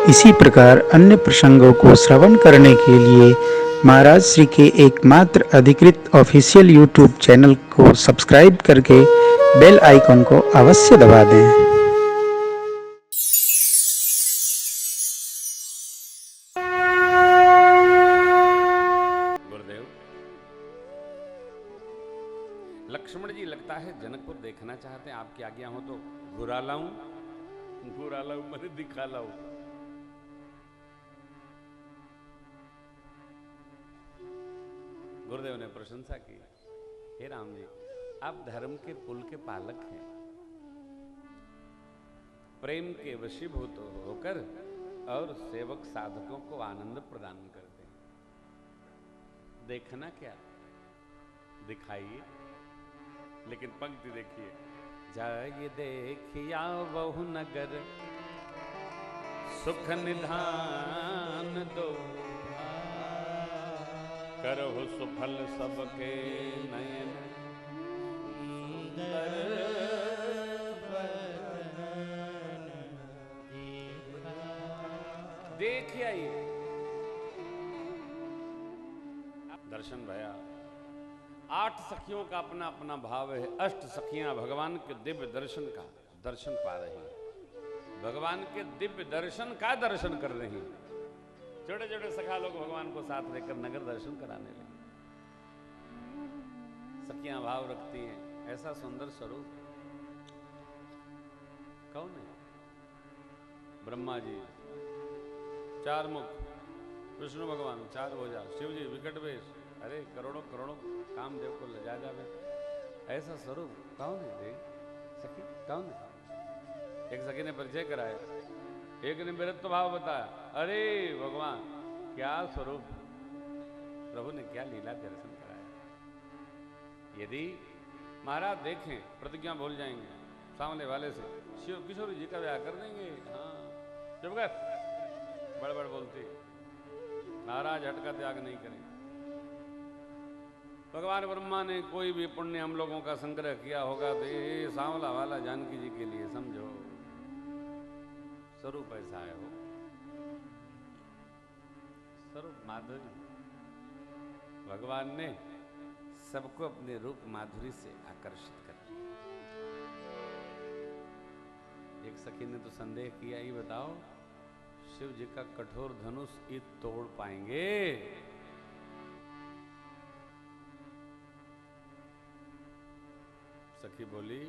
इसी प्रकार अन्य प्रसंगों को श्रवण करने के लिए महाराज श्री के एकमात्र अधिकृत ऑफिशियल यूट्यूब चैनल को सब्सक्राइब करके बेल आइकन को अवश्य दबा दें। लक्ष्मण जी लगता है जनकपुर देखना चाहते हैं, आपकी आज्ञा हो तो घुरा लाऊं मैंने दिखा लाऊं। गुरुदेव ने प्रशंसा की, हे राम जी आप धर्म के पुल के पालक हैं, प्रेम के वशीभूत होकर और सेवक साधकों को आनंद प्रदान करते हैं। देखना क्या, दिखाइए। लेकिन पंक्ति देखिए, जाय देखिया बहु नगर सुख निधान दो, करहु सुफल सबके नयन देखिए। दर्शन भया। 8 सखियों का अपना अपना भाव है। 8 सखियां भगवान के दिव्य दर्शन का दर्शन पा रही हैं, भगवान के दिव्य दर्शन का दर्शन कर रही हैं। छोटे छोटे सखा लोग भगवान को साथ लेकर नगर दर्शन कराने लगे। सखियां भाव रखती हैं, ऐसा सुंदर स्वरूप कौन है? ब्रह्मा जी 4 मुख, विष्णु भगवान 4 भुजा, शिव जी विकट वेश, अरे करोड़ों करोड़ों कामदेव को ले जा जावे। ऐसा स्वरूप कौन है? देख सखी कौन है? एक सखी ने परिचय कराया, एक ने वीरत्व भाव बताया। अरे भगवान क्या स्वरूप, प्रभु ने क्या लीला दर्शन कराया। यदि महाराज देखें प्रतिज्ञा भूल जाएंगे, सामने वाले से शिव किशोर जी का ब्याह कर देंगे। हाँ चुप कर, बड़बड़ बोलती। महाराज हटका त्याग नहीं करेंगे। भगवान ब्रह्मा ने कोई भी पुण्य हम लोगों का संग्रह किया होगा तो ये सांवला वाला जानकी जी के लिए समझो। स्वरूप ऐसा है, हो स्वरूप माधुरी। भगवान ने सबको अपने रूप माधुरी से आकर्षित कर दिया। एक सखी ने तो संदेह किया, ये बताओ शिव जी का कठोर धनुष ये तोड़ पाएंगे? सखी बोली,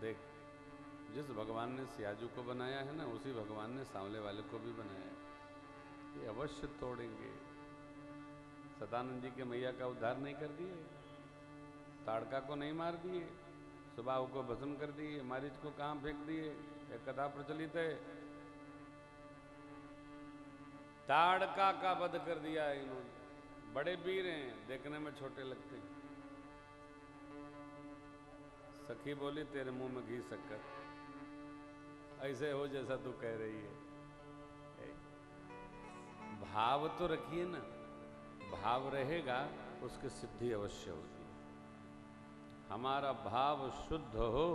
देख जिस भगवान ने सियाजू को बनाया है ना, उसी भगवान ने सांवले वाले को भी बनाया है। ये अवश्य तोड़ेंगे। सदानंद जी के मैया का उद्धार नहीं कर दिए, ताड़का को नहीं मार दिए, सुबाहु को भस्म कर दिए, मारीच को कहां फेंक दिए। एक कथा प्रचलित है, ताड़का का वध कर दिया है इन्होंने। बड़े वीर हैं, देखने में छोटे लगते हैं। सखी बोली, तेरे मुंह में घी शक्कर, ऐसे हो जैसा तू कह रही है। भाव तो रखिए ना, भाव रहेगा उसकी सिद्धि अवश्य होगी। हमारा भाव शुद्ध हो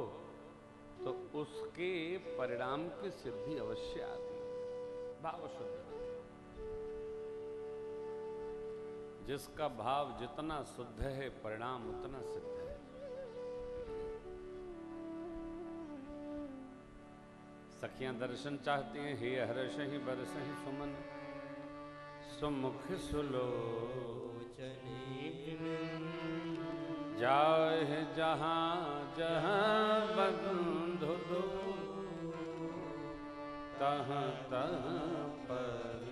तो उसके परिणाम की सिद्धि अवश्य आती है। भाव शुद्ध, जिसका भाव जितना शुद्ध है परिणाम उतना सिद्ध है। सखियां दर्शन चाहती हैं, हे हर्ष ही बरस ही सुमन, सुमुख सुलोचनी जाए जहां जहां बंधु दो, तहां तहां पर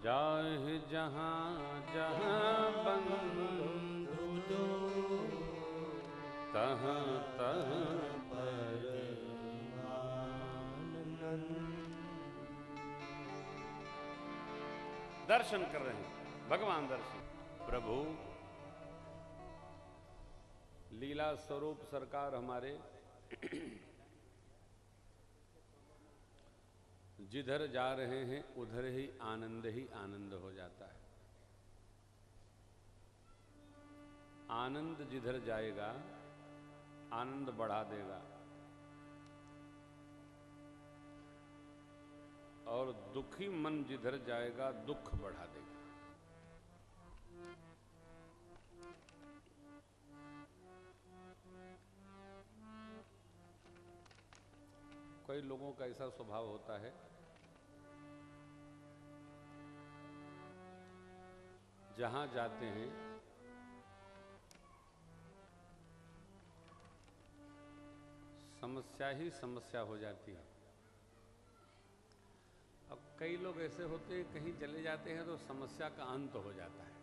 जाए जहां जहां बंधु दो, तहां तहां पर दर्शन कर रहे हैं। भगवान दर्शन, प्रभु लीला स्वरूप सरकार हमारे जिधर जा रहे हैं उधर ही आनंद हो जाता है। आनंद जिधर जाएगा आनंद बढ़ा देगा। दुखी मन जिधर जाएगा दुख बढ़ा देगा। कई लोगों का ऐसा स्वभाव होता है, जहां जाते हैं समस्या ही समस्या हो जाती है। अब कई लोग ऐसे होते हैं, कहीं चले जाते हैं तो समस्या का अंत हो जाता है।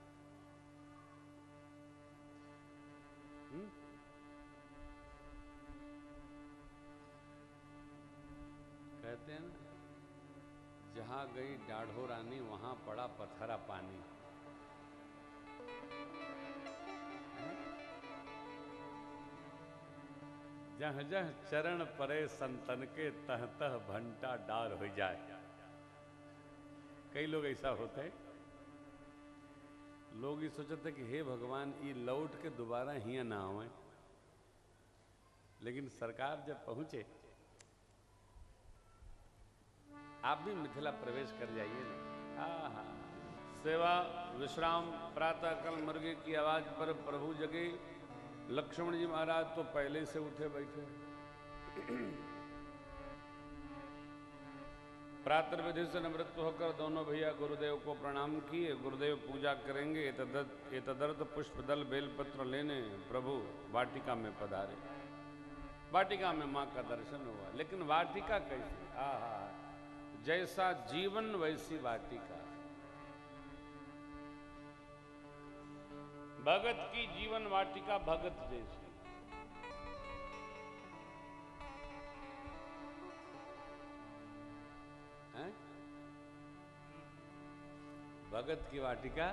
कहते हैं ना, जहां गई डाढ़ो रानी वहां पड़ा पथरा पानी। जह जह चरण परे संतन के तह तह भंटा डार हो जाए। कई लोग ऐसा होते हैं, लोग ये सोचते कि हे भगवान ये लौट के दोबारा हिया ना आवे, लेकिन सरकार जब पहुंचे, आप भी मिथिला प्रवेश कर जाइए ना। हाँ, सेवा विश्राम प्रातः काल मुर्गे की आवाज पर प्रभु जगे। लक्ष्मण जी महाराज तो पहले से उठे बैठे। प्रातर्विधि से निवृत्त होकर दोनों भैया गुरुदेव को प्रणाम किए। गुरुदेव पूजा करेंगे, तदर्थ पुष्प दल बेलपत्र लेने प्रभु वाटिका में पधारे। वाटिका में मां का दर्शन हुआ, लेकिन वाटिका कैसी? आहा, जैसा जीवन वैसी वाटिका। भगत की जीवन वाटिका भगत जैसी। हैं? भगत की वाटिका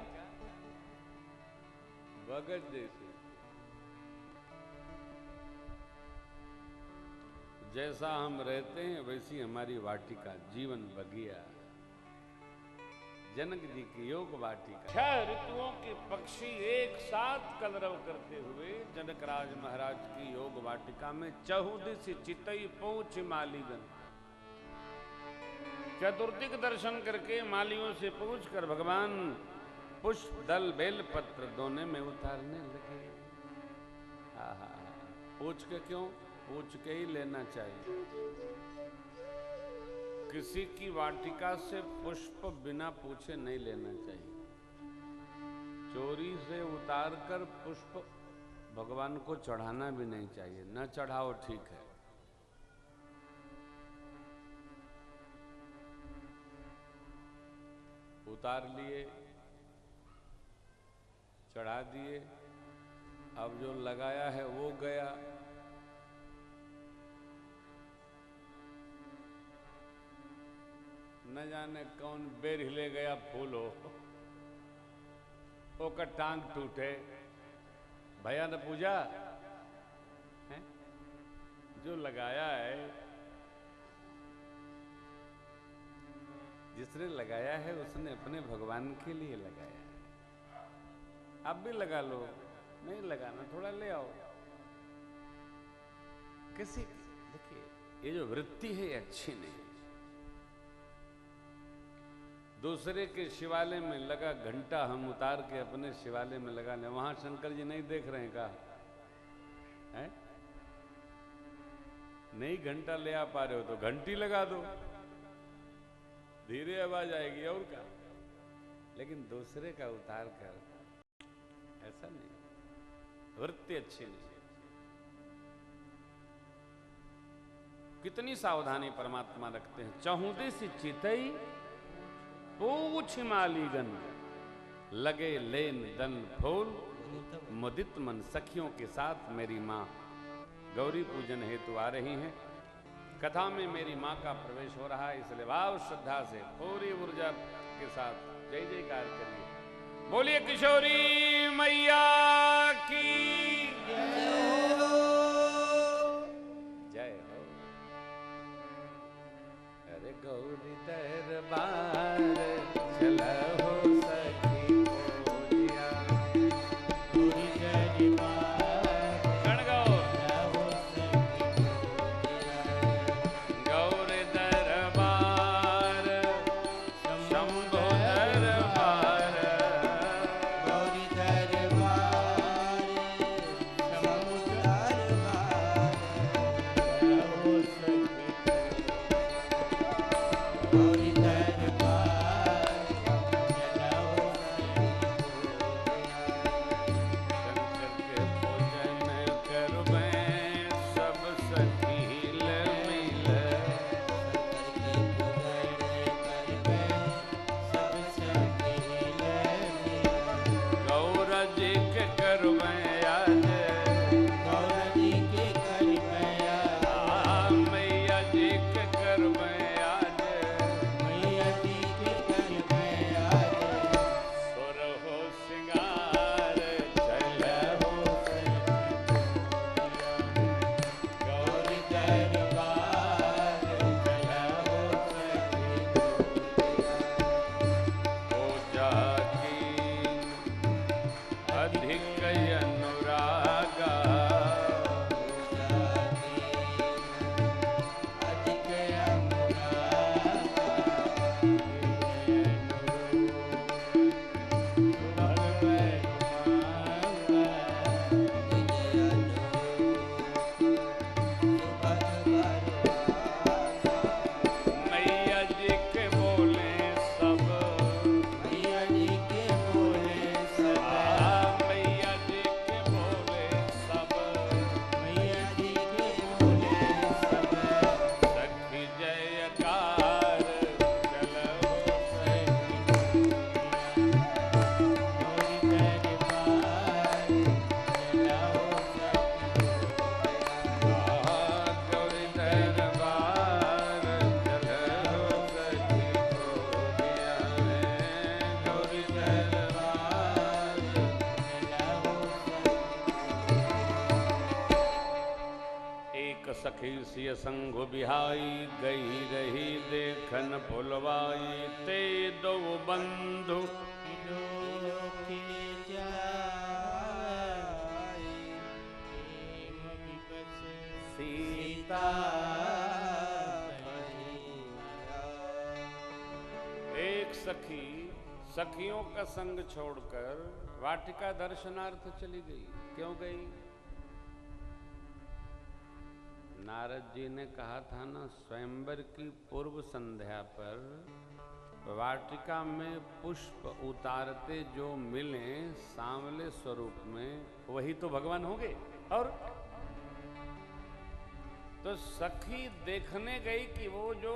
भगत जैसी। जैसा हम रहते हैं वैसी हमारी वाटिका, जीवन बगिया। जनक जी की योग वाटिका। 6 ऋतुओं के पक्षी एक साथ कलरव करते हुए जनकराज महाराज की योग वाटिका में चहुदिश चितई पहुंच मालीगण। चतुर्दिक दर्शन करके मालियों से पूछकर भगवान पुष्प दल बेल पत्र दोने में उतारने लगे। आहा, पूछ के क्यों? पूछ के ही लेना चाहिए। किसी की वाटिका से पुष्प बिना पूछे नहीं लेना चाहिए। चोरी से उतारकर पुष्प भगवान को चढ़ाना भी नहीं चाहिए। न चढ़ाओ, ठीक है। उतार लिए, चढ़ा दिए, अब जो लगाया है वो गया। न जाने कौन बेर हिले गया फूल हो, ओकर टांग टूटे। भैया ने पूजा है? जो लगाया है, जिसने लगाया है उसने अपने भगवान के लिए लगाया है। आप भी लगा लो, नहीं लगाना थोड़ा ले आओ। किसी देखिए, ये जो वृत्ति है ये अच्छी नहीं। दूसरे के शिवालय में लगा घंटा हम उतार के अपने शिवालय में लगा लें। वहां शंकर जी नहीं देख रहे हैं का? है? नहीं घंटा ले आ पा रहे हो तो घंटी लगा दो, धीरे आवाज आएगी और क्या। लेकिन दूसरे का उतार कर ऐसा नहीं, वृत्ति अच्छी नहीं। कितनी सावधानी परमात्मा रखते हैं। चहुदिश चितई पूछ मालीगन, लगे लेन दन फूल, मुदित मन सखियों के साथ मेरी माँ गौरी पूजन हेतु आ रही हैं। कथा में मेरी माँ का प्रवेश हो रहा है, इसलिए भाव श्रद्धा से पूरी ऊर्जा के साथ जय जयकार करिए। बोलिए किशोरी मैया की जय हो। अरे गौरी दरबार चला हो सखी बोलिया, गौरी दरबार गण गौ गौरी दरबार सखी सिय संग बिहाई, गई रही देखन फुलवाई, ते दो बंधु सीता। एक सखी सखियों का संग छोड़कर वाटिका दर्शनार्थ चली गई। क्यों गई? नारद जी ने कहा था ना, स्वयंवर की पूर्व संध्या पर वाटिका में पुष्प उतारते जो मिले सांवले स्वरूप में, वही तो भगवान होंगे। और तो सखी देखने गई कि वो जो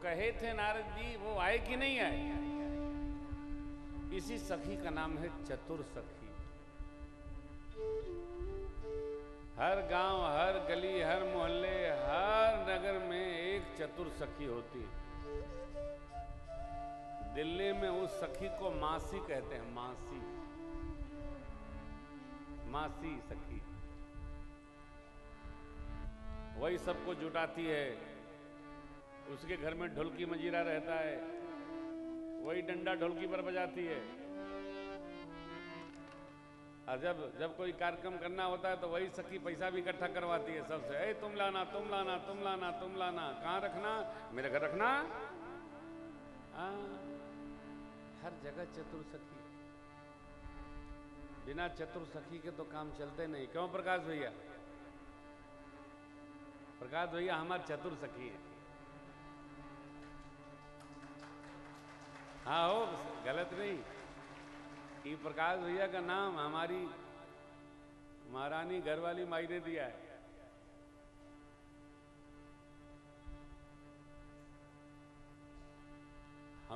कहे थे नारद जी वो आए कि नहीं आए। इसी सखी का नाम है चतुर सखी। हर गांव, हर गली, हर मोहल्ले, हर नगर में एक चतुर सखी होती। दिल्ली में उस सखी को मासी कहते हैं, मासी, मासी सखी। वही सबको जुटाती है, उसके घर में ढोलकी मंजीरा रहता है, वही डंडा ढोलकी पर बजाती है। और जब कोई कार्यक्रम करना होता है तो वही सखी पैसा भी इकट्ठा करवाती है सबसे। ए तुम लाना, तुम लाना, तुम लाना, तुम लाना। कहाँ रखना? मेरे घर रखना। हर जगह चतुर सखी। बिना चतुर सखी के तो काम चलते नहीं। क्यों प्रकाश भैया? प्रकाश भैया हमारे चतुर सखी है। हाँ हो, गलत नहीं। ये प्रकाश भैया का नाम हमारी महारानी घरवाली माई ने दिया है।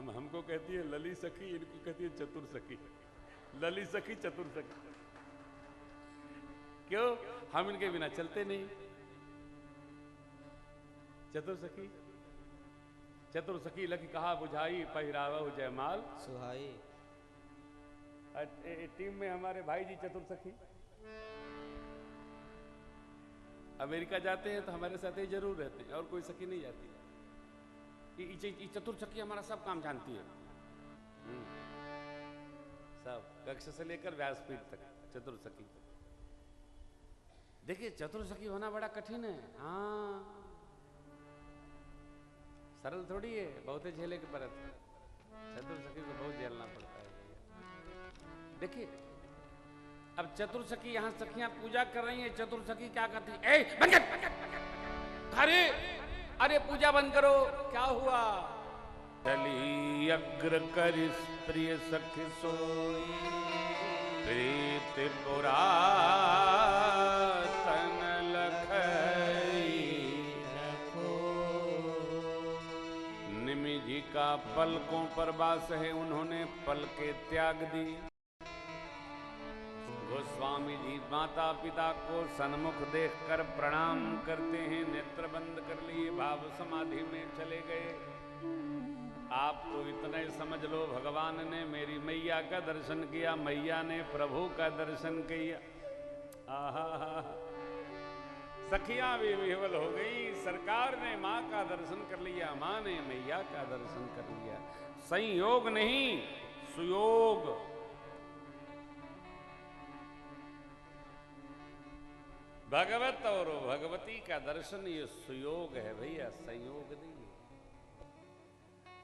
हमको कहती है लली सखी, इनको कहती है चतुर सखी। लली सखी, चतुर सखी। क्यों? हम इनके बिना चलते नहीं। चतुर सखी, चतुर सखी लखी कहा बुझाई, पहिरावा जयमाल सुहाई। टीम में हमारे भाई जी चतुर सखी। अमेरिका जाते हैं तो हमारे साथ ही जरूर रहते हैं, और कोई सखी नहीं जाती। ये चतुर सखी हमारा सब काम जानती है। सब, कक्ष से लेकर व्यासपीठ तक चतुर सखी। देखिए चतुर सखी होना बड़ा कठिन है। हाँ, सरल थोड़ी है, बहुत ही झेले के परत। चतुर सखी को बहुत झेलना पड़ता है। देखिए अब चतुर सखी, यहां सखियां पूजा कर रही हैं, चतुर सखी क्या करती है? ए बंद कर! अरे अरे पूजा बंद करो। क्या हुआ? चली अग्र कर प्रिय सखी सोई, प्रीत पुरातन लखई रखो। निमि जी का पलकों पर वास है, उन्होंने पलके त्याग दी। गोस्वामी जी माता पिता को सन्मुख देखकर प्रणाम करते हैं, नेत्र बंद कर लिए, भाव समाधि में चले गए। आप तो इतना ही समझ लो, भगवान ने मेरी मैया का दर्शन किया, मैया ने प्रभु का दर्शन किया। आहा, सखियां भी विह्वल हो गई। सरकार ने माँ का दर्शन कर लिया, माँ ने मैया का दर्शन कर लिया। संयोग नहीं, सुयोग। भगवत और भगवती का दर्शन ये सुयोग है भैया, संयोग नहीं है।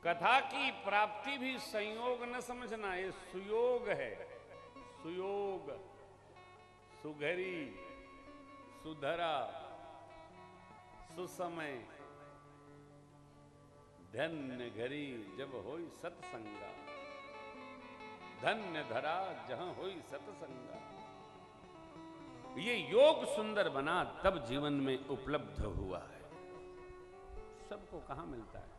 कथा की प्राप्ति भी संयोग न समझना, ये सुयोग है। सुयोग, सुघरी, सुधरा, सुसमय, धन्य घरी जब होई सत्संगा, धन्य धरा जहां होई सत्संगा। ये योग सुंदर बना तब जीवन में उपलब्ध हुआ है। सबको कहां मिलता है?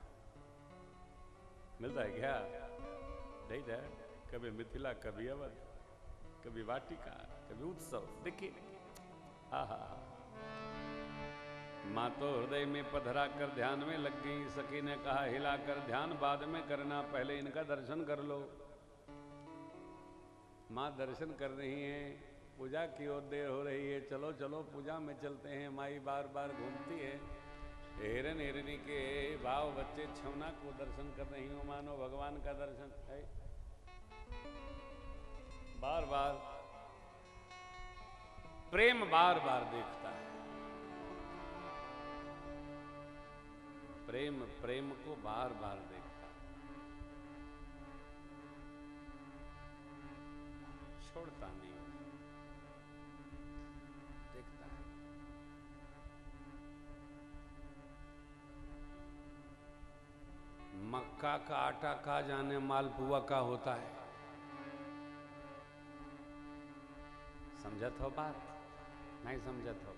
मिलता है क्या? नहीं ना। कभी मिथिला, कभी अवध, कभी वाटिका, कभी उत्सव। देखिए, आहा, माँ तो हृदय में पधरा कर ध्यान में लग गई। सखी ने कहा हिलाकर ध्यान बाद में करना, पहले इनका दर्शन कर लो। माँ दर्शन कर रही हैं, पूजा की ओर देर हो रही है, चलो चलो पूजा में चलते हैं। माई बार बार घूमती है। हिरन हिरनी के भाव बच्चे छवना को दर्शन कर रही हो, मानो भगवान का दर्शन है। बार बार प्रेम बार बार देखता है। प्रेम प्रेम को बार बार देखता है, छोड़ता नहीं, देखता है। मक्का का आटा का जाने मालपुआ का होता है। समझत हो बात? नहीं समझत हो?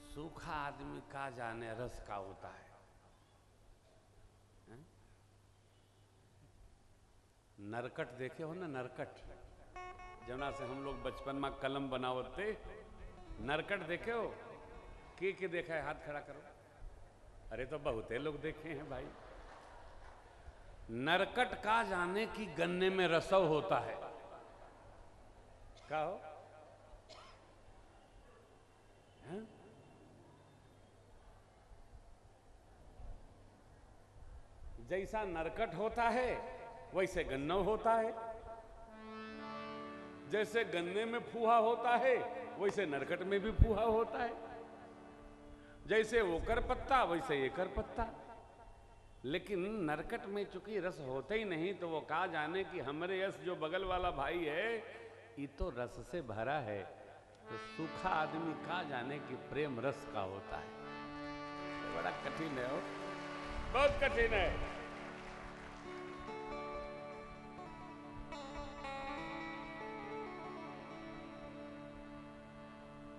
सूखा आदमी का जाने रस का होता है। हैं? नरकट देखे हो ना? नरकट जना से हम लोग बचपन में कलम बनावते, नरकट देखे हो? के देखा है? हाथ खड़ा करो। अरे तो बहुते लोग देखे हैं भाई। नरकट का जाने की गन्ने में रसव होता है। क्या हो? हैं? जैसा नरकट होता है वैसे गन्ना होता है। जैसे गन्ने में फूहा होता है वैसे नरकट में भी फूहा होता है। जैसे ओकर पत्ता वैसे एकर पत्ता। लेकिन नरकट में चूंकि रस होते ही नहीं, तो वो कहा जाने कि हमारे यश जो बगल वाला भाई है ये तो रस से भरा है। तो सूखा आदमी कहा जाने कि प्रेम रस का होता है। तो बड़ा कठिन है, हो बहुत कठिन है।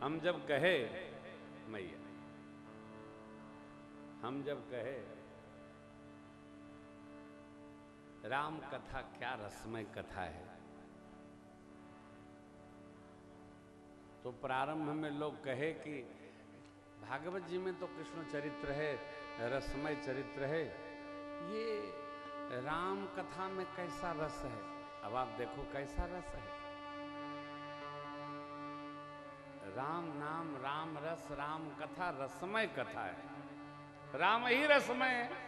हम जब कहे मैया, हम जब कहे राम कथा क्या रसमय कथा है, तो प्रारंभ में लोग कहे कि भागवत जी में तो कृष्ण चरित्र है, रसमय चरित्र है, ये राम कथा में कैसा रस है। अब आप देखो कैसा रस है। राम नाम, राम रस, राम कथा रसमय कथा है। राम ही रसमय है।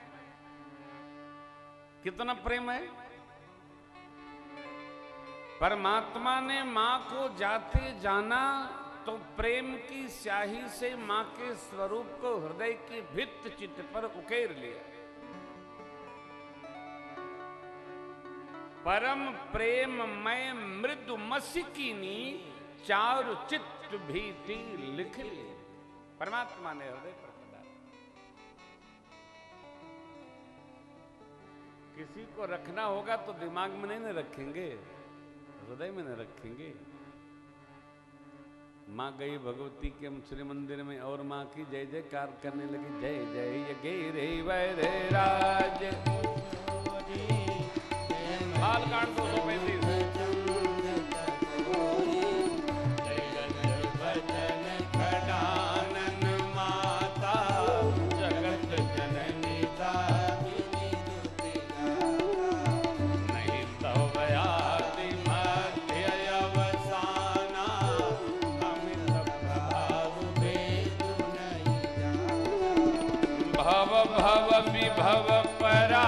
कितना प्रेम है। परमात्मा ने मां को जाते जाना तो प्रेम की स्याही से मां के स्वरूप को हृदय की भित्त चित्त पर उकेर लिया। परम प्रेम में मृदु मसिकीनी चारु चित्त भीति लिख ली। परमात्मा ने हृदय पर पड़ा। किसी को रखना होगा तो दिमाग में नहीं रखेंगे, हृदय में न रखेंगे। माँ गई भगवती के श्री मंदिर में और माँ की जय जयकार करने लगी। जय जय गिरे वैराज बालकांड 235। विभव परा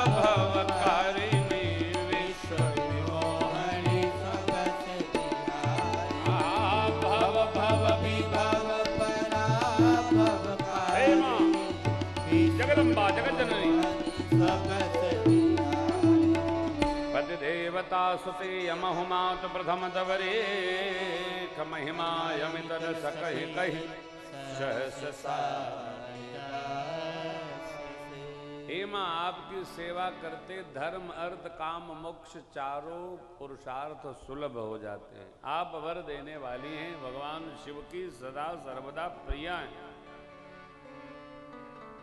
भव कारिणी विश्व विमोहनी भव भव विभव परा भव कारिणी जगदम्बा जगत जननी पति देवता सुते यमहुमात प्रथम दवरे महिमा यमित सकहि कहि सहसा। हे मां, आपकी सेवा करते धर्म अर्थ काम मोक्ष चारों पुरुषार्थ सुलभ हो जाते हैं। आप वर देने वाली हैं, भगवान शिव की सदा सर्वदा प्रिया हैं।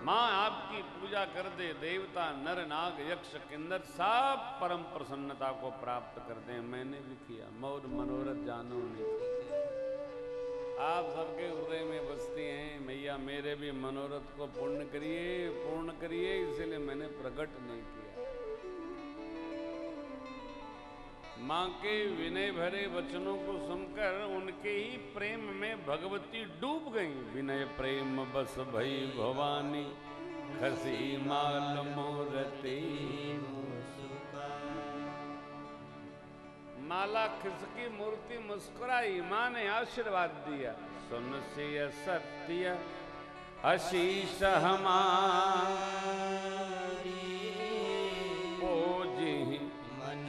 मां आपकी पूजा करते देवता नर नाग यक्ष किन्नर सब परम प्रसन्नता को प्राप्त करते हैं। मैंने भी किया, मोर मनोरथ जानो नहीं। आप सबके हृदय में बसती हैं मैया। मेरे भी मनोरथ को पूर्ण करिए, इसलिए मैंने प्रकट नहीं किया। माँ के विनय भरे वचनों को सुनकर उनके ही प्रेम में भगवती डूब गई। विनय प्रेम बस भई भवानी, खसी माल मोरती। माला खिसकी, मूर्ति मुस्कुराई, माँ ने आशीर्वाद दिया। सुन से सत्य आशीष हमारी, पोजी मन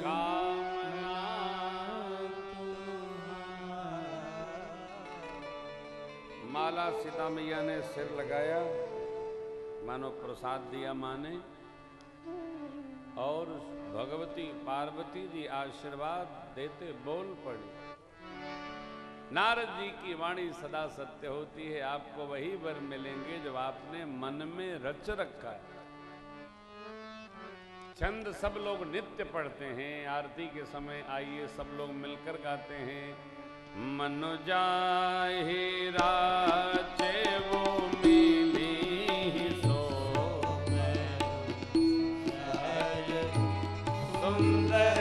कामना। माला सीता मैया ने सिर लगाया, मानो प्रसाद दिया माँ ने, और भगवती पार्वती जी आशीर्वाद देते बोल पड़ी। नारद जी की वाणी सदा सत्य होती है, आपको वही वर मिलेंगे जो आपने मन में रच रखा है। छंद सब लोग नित्य पढ़ते हैं, आरती के समय आइए सब लोग मिलकर गाते हैं। मनु जाहि राचे वो मिली सो सुंदर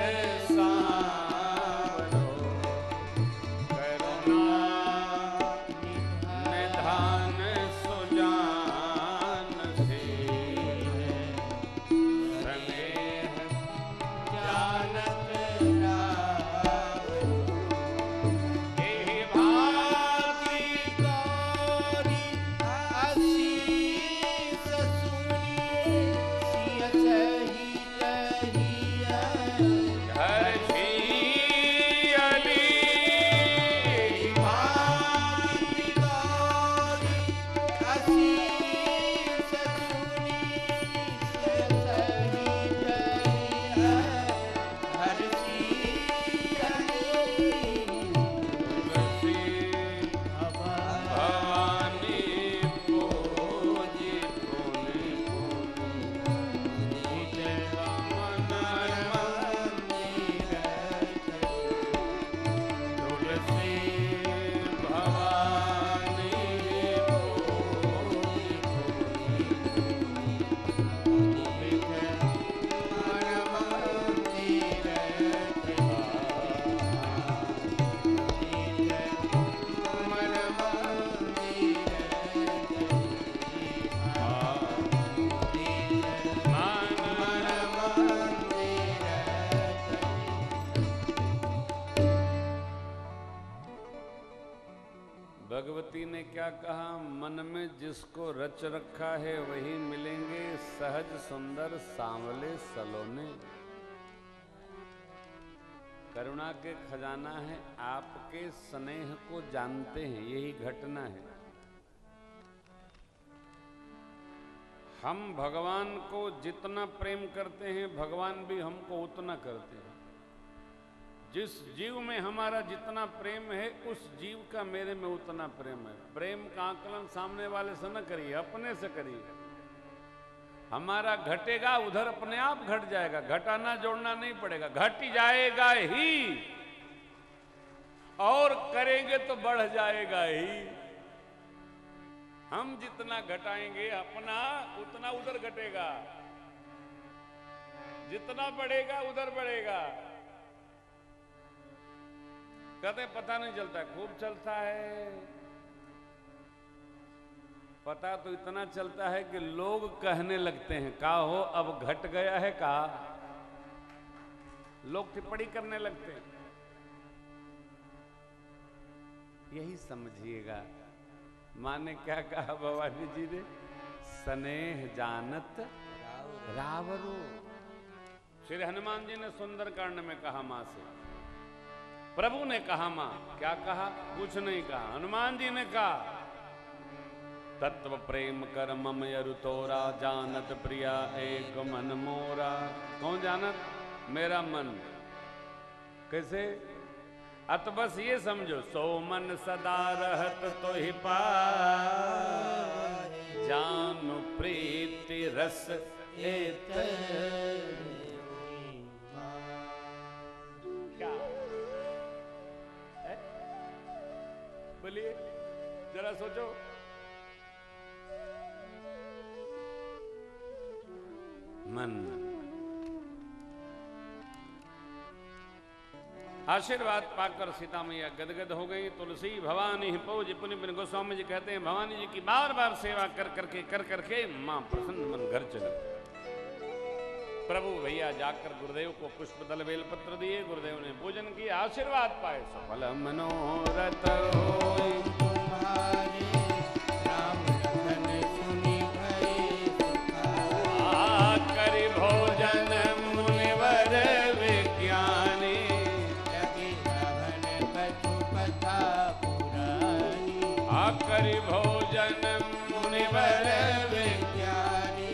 सावरो, करुणा निधान सुजान शील, स्नेह जानत रावरो। एहि भांति गौरी आशीष सुनिए, सिय सहित घर छियली। भांति गौरी आशीष सुनिए, सिय सहित घर छियली। तुलसी भवानी पूजी पुनि पुनि, मन मंदिर। तुलसी भवानी पूजी पुनि पुनि, मन मंदिर। मन भगवती ने क्या कहा? मन में जिसको रच रखा है वही मिलेंगे, सहज सुंदर सांवले सलोने। करुणा के खजाना है, आपके स्नेह को जानते हैं, यही घटना है। हम भगवान को जितना प्रेम करते हैं, भगवान भी हमको उतना करते हैं। जिस जीव में हमारा जितना प्रेम है, उस जीव का मेरे में उतना प्रेम है। प्रेम का आकलन सामने वाले से न करिए, अपने से करिए। हमारा घटेगा उधर अपने आप घट जाएगा, घटाना जोड़ना नहीं पड़ेगा, घट जाएगा ही, और करेंगे तो बढ़ जाएगा ही। हम जितना घटाएंगे अपना, उतना उधर घटेगा, जितना बढ़ेगा उधर बढ़ेगा। कहते पता नहीं चलता, खूब चलता है। पता तो इतना चलता है कि लोग कहने लगते हैं, का हो अब घट गया है का। लोग टिप्पणी करने लगते हैं। यही समझिएगा, माँ ने क्या कहा भवानी जी ने? स्नेह जानत रावरो। श्री हनुमान जी ने सुंदरकांड में कहा माँ से, प्रभु ने कहा माँ, क्या कहा? कुछ नहीं कहा। हनुमान जी ने कहा, तत्व प्रेम कर मम यरु तोरा, जानत प्रिया एक मन मोरा। कौन जानत? मेरा मन। कैसे? अत बस ये समझो, सो मन सदा रहत तो ही पाए, जानु प्रीति रस एत। बोलिए जरा, सोचो। मन आशीर्वाद पाकर सीता मैया गदगद हो गई। तुलसी भवानी पौज पुनि बिन गोस्वामी जी कहते हैं भवानी जी की बार बार सेवा कर करके मां प्रसन्न मन घर चले। प्रभु भैया जाकर गुरुदेव को पुष्प दल बेलपत्र दिए। गुरुदेव ने पूजन किया, आशीर्वाद पाए। सफल मनोरथ होय तुम्हारे, राम लखन सुनि भय सुखाय। करि भोजन मुनिवर विज्ञानी, लगे हवन कछु कथा पुरानी। करि भोजन मुनिवर विज्ञानी,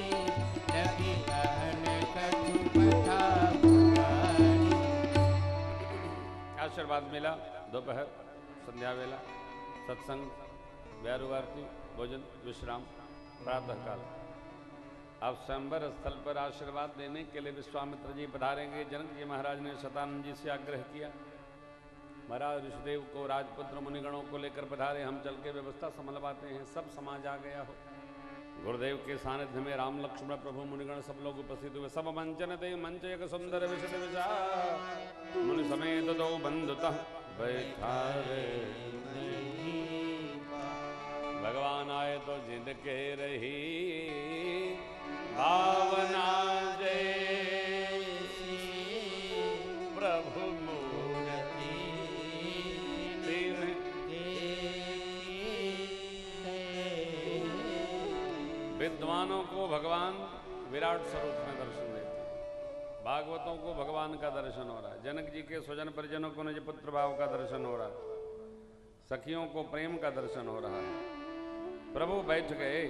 लगे हवन कछु कथा पुरानी। आशीर्वाद मिला। दोपहर संध्या वेला सत्संग, व्यारु आरती, भोजन, विश्राम, प्रातःकाल। अब स्वयंवर स्थल पर आशीर्वाद देने के लिए विश्वामित्र जी पधारेंगे। जनक जी महाराज ने शतानंद जी से आग्रह किया, महाराज ऋषिदेव को, राजपुत्र मुनिगणों को लेकर पधारे, हम चल के व्यवस्था संभलवाते हैं। सब समाज आ गया हो। गुरुदेव के सानिध्य में राम लक्ष्मण प्रभु मुनिगण सब लोग उपस्थित हुए। सब मंचन दे मंच एक सुंदर विशद विचार, मुनि समेत दो बंधुतः बैठारे। भगवान आए तो जिंद के रही भावना जैसी, प्रभु मूर्ति विद्वानों को भगवान विराट स्वरूप में दर्शन देते हैं। भागवतों को भगवान का दर्शन हो रहा है। जनक जी के स्वजन परिजनों को निज पुत्र भाव का दर्शन हो रहा है। सखियों को प्रेम का दर्शन हो रहा है। प्रभु बैठ गए।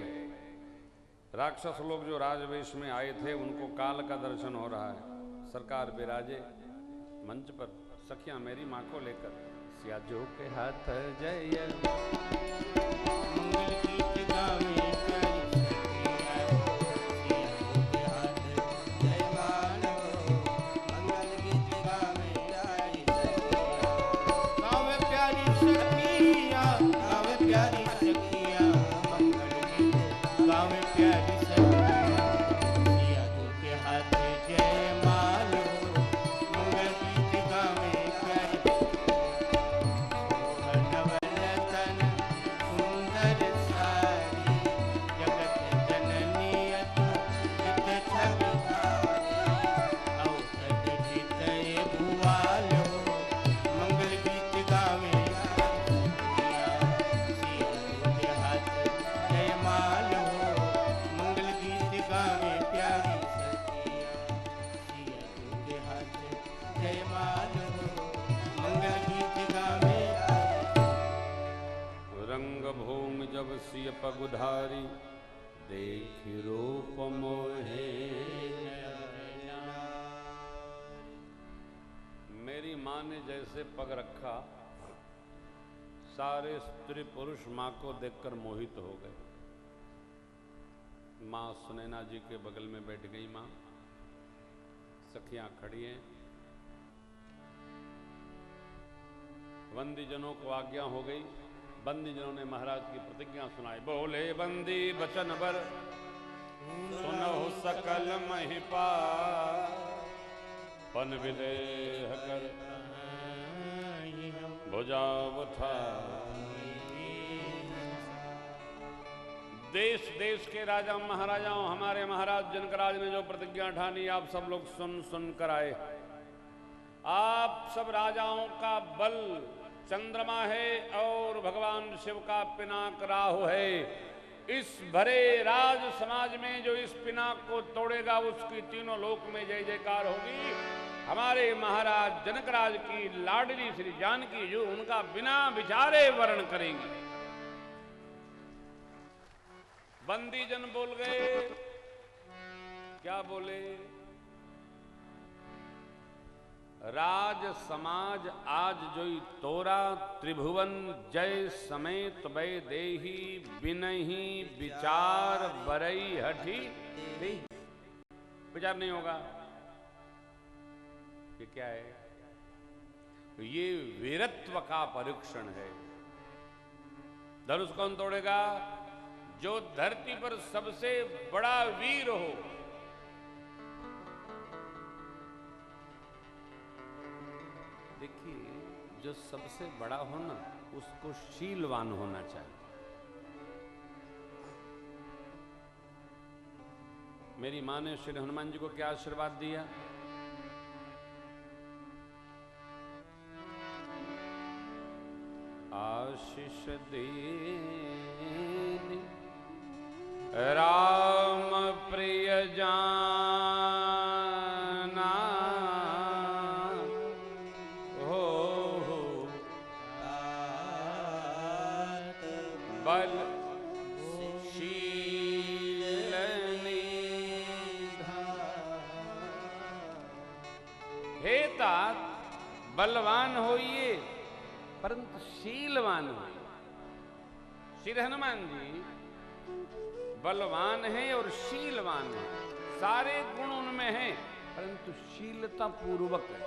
राक्षस लोग जो राजवेश में आए थे उनको काल का दर्शन हो रहा है। सरकार विराजे मंच पर, सखियां मेरी माँ को लेकर। सियाजो के हाथ जय मंगल गीत गावे, पगुधारी देख रूप मोहे। मेरी माँ ने जैसे पग रखा, सारे स्त्री पुरुष माँ को देखकर मोहित हो गए। माँ सुनैना जी के बगल में बैठ गई। माँ सखियां खड़ी हैं। बंदी जनों को आज्ञा हो गई। बंदी जनों ने महाराज की प्रतिज्ञा सुनाई। बोले बंदी बचन बर, सुनहु सकल महिपाल। पन विदेह कर भुजा उठाई। देश देश के राजा महाराजाओं, हमारे महाराज जनकराज ने जो प्रतिज्ञा ठानी, आप सब लोग सुन कर आए। आप सब राजाओं का बल चंद्रमा है और भगवान शिव का पिनाक राहु है। इस भरे राज समाज में जो इस पिनाक को तोड़ेगा उसकी तीनों लोक में जय जयकार होगी। हमारे महाराज जनकराज की लाडली श्री जानकी जो उनका बिना विचारे वर्ण करेंगी। बंदी जन बोल गए। क्या बोले? राज समाज आज जोई तोरा, त्रिभुवन जय समेत बै देही। बिनही विचार बरई हठी। विचार नहीं होगा। ये क्या है? ये वीरत्व का परीक्षण है। धनुष कौन तोड़ेगा? जो धरती पर सबसे बड़ा वीर हो। देखिए जो सबसे बड़ा हो ना, उसको शीलवान होना चाहिए। मेरी माँ ने श्री हनुमान जी को क्या आशीर्वाद दिया? आशीष दीनी राम प्रिय जाना, हो बल शील हे तात, बलवान होइए परंतु शीलवान होइए। श्री हनुमान जी बलवान है और शीलवान है, सारे गुण उनमें हैं, परंतु शीलता पूर्वक है।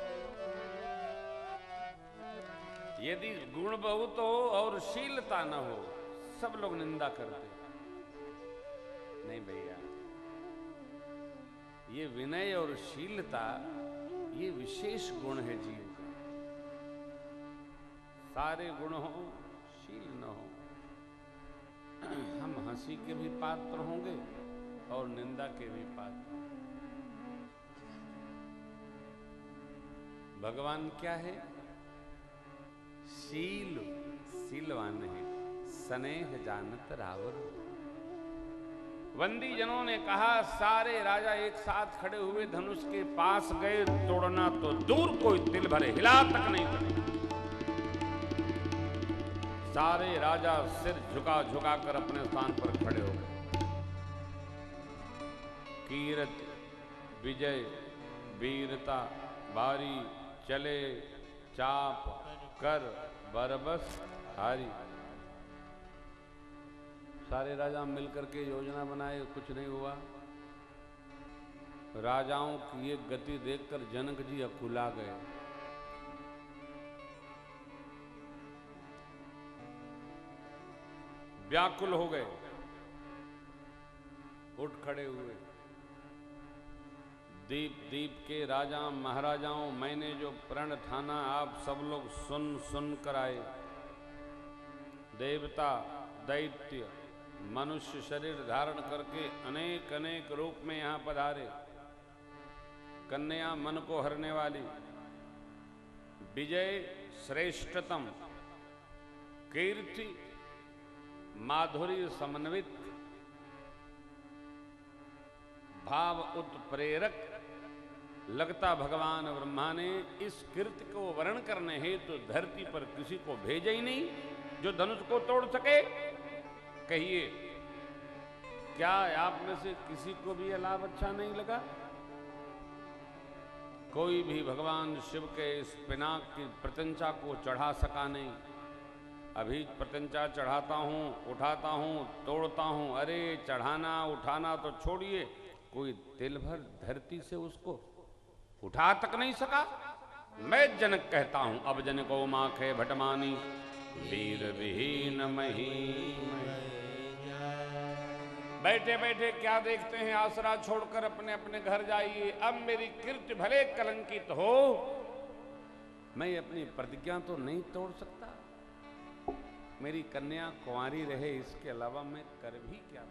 यदि गुण बहुत हो और शीलता न हो, सब लोग निंदा करते। नहीं भैया, ये विनय और शीलता ये विशेष गुण है जीव का। सारे गुण हो, शील न हो, हम हंसी के भी पात्र होंगे और निंदा के भी पात्र। भगवान क्या है? शीलवान है, स्नेह जानत रावण। वंदी जनों ने कहा, सारे राजा एक साथ खड़े हुए धनुष के पास गए, तोड़ना तो दूर, कोई तिल भरे हिला तक नहीं करे। सारे राजा सिर झुका झुका कर अपने स्थान पर खड़े हो गए। कीर्ति, विजय, वीरता, बारी चले, चाप कर बरबस हारी। सारे राजा मिलकर के योजना बनाए, कुछ नहीं हुआ। राजाओं की ये गति देखकर जनक जी अकुला गए। व्याकुल हो गए, उठ खड़े हुए। दीप दीप के राजा महाराजाओं, मैंने जो प्रण ठाना आप सब लोग सुन सुन कर आए। देवता, दैत्य, मनुष्य शरीर धारण करके अनेक अनेक रूप में यहां पधारे। कन्या मन को हरने वाली, विजय श्रेष्ठतम, कीर्ति माधुर्य समन्वित, भाव उत्प्रेरक। लगता भगवान ब्रह्मा ने इस कीर्ति को वर्ण करने हेतु तो धरती पर किसी को भेजा ही नहीं जो धनुष को तोड़ सके। कहिए, क्या आप में से किसी को भी यह लाभ अच्छा नहीं लगा? कोई भी भगवान शिव के इस पिनाक की प्रत्यंचा को चढ़ा सका नहीं। अभी प्रत्यंचा चढ़ाता हूं, उठाता हूं, तोड़ता हूं। अरे चढ़ाना उठाना तो छोड़िए, कोई तिल भर धरती से उसको उठा तक नहीं सका। मैं जनक कहता हूं, अब जनको माखे भटमानी, वीर विहीन मही। बैठे बैठे क्या देखते हैं, आसरा छोड़कर अपने अपने घर जाइए। अब मेरी कीर्ति भले कलंकित हो, मैं अपनी प्रतिज्ञा तो नहीं तोड़ सकता। मेरी कन्या कुंवारी रहे, इसके अलावा मैं कर भी क्या?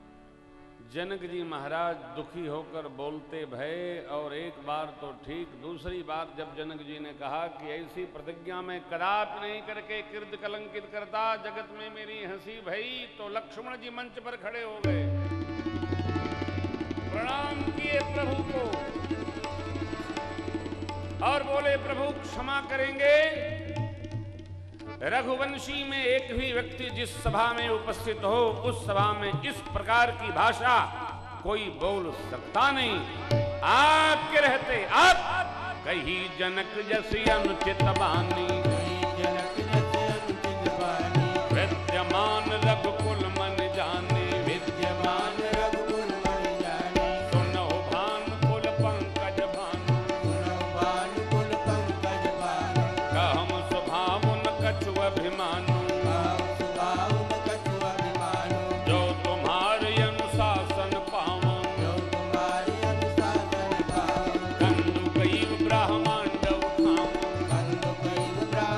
जनक जी महाराज दुखी होकर बोलते भय। और एक बार तो ठीक, दूसरी बार जब जनक जी ने कहा कि ऐसी प्रतिज्ञा मैं कदापि नहीं करके कीर्ति कलंकित करता, जगत में मेरी हंसी भई, तो लक्ष्मण जी मंच पर खड़े हो गए, प्रणाम किए प्रभु को और बोले, प्रभु क्षमा करेंगे। रघुवंशी में एक भी व्यक्ति जिस सभा में उपस्थित हो, उस सभा में इस प्रकार की भाषा कोई बोल सकता नहीं। आपके रहते आप कही जनक जैसी अनुचित बानी, विद्यमान रघुकुल मन जाने, विद्यमान रघुकुल मन जाने। सुनो भान कुल पंकज भानु, सुनो भान कुल पंकज भानु। कहम स्वभाव न कछु अभिमानु, स्वभाव न कछु अभिमानु। जो तुम्हारे अनुशासन पावन, जो तुम्हारे अनुशासन पावन। कंदु कई ब्रह्मांड उठाऊं, कंदु कई ब्रह्मांड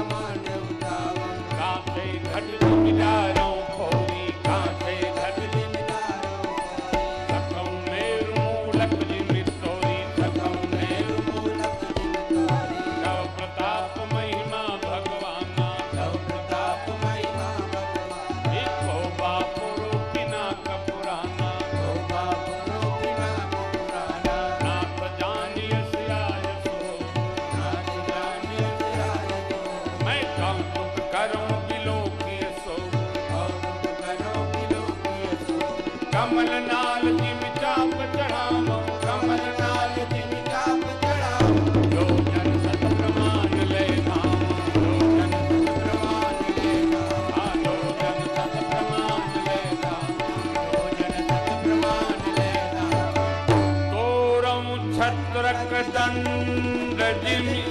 कमल नाल जिम चाप चढ़ावो, कमल नाल जिम चाप चढ़ावो, जो जन सत प्रमाण ले धाम, जो जन सत प्रमाण ले धाम, जो जन सत प्रमाण ले धाम, जो जन सत प्रमाण ले धाम। तोरम छत्रक दंड जिमि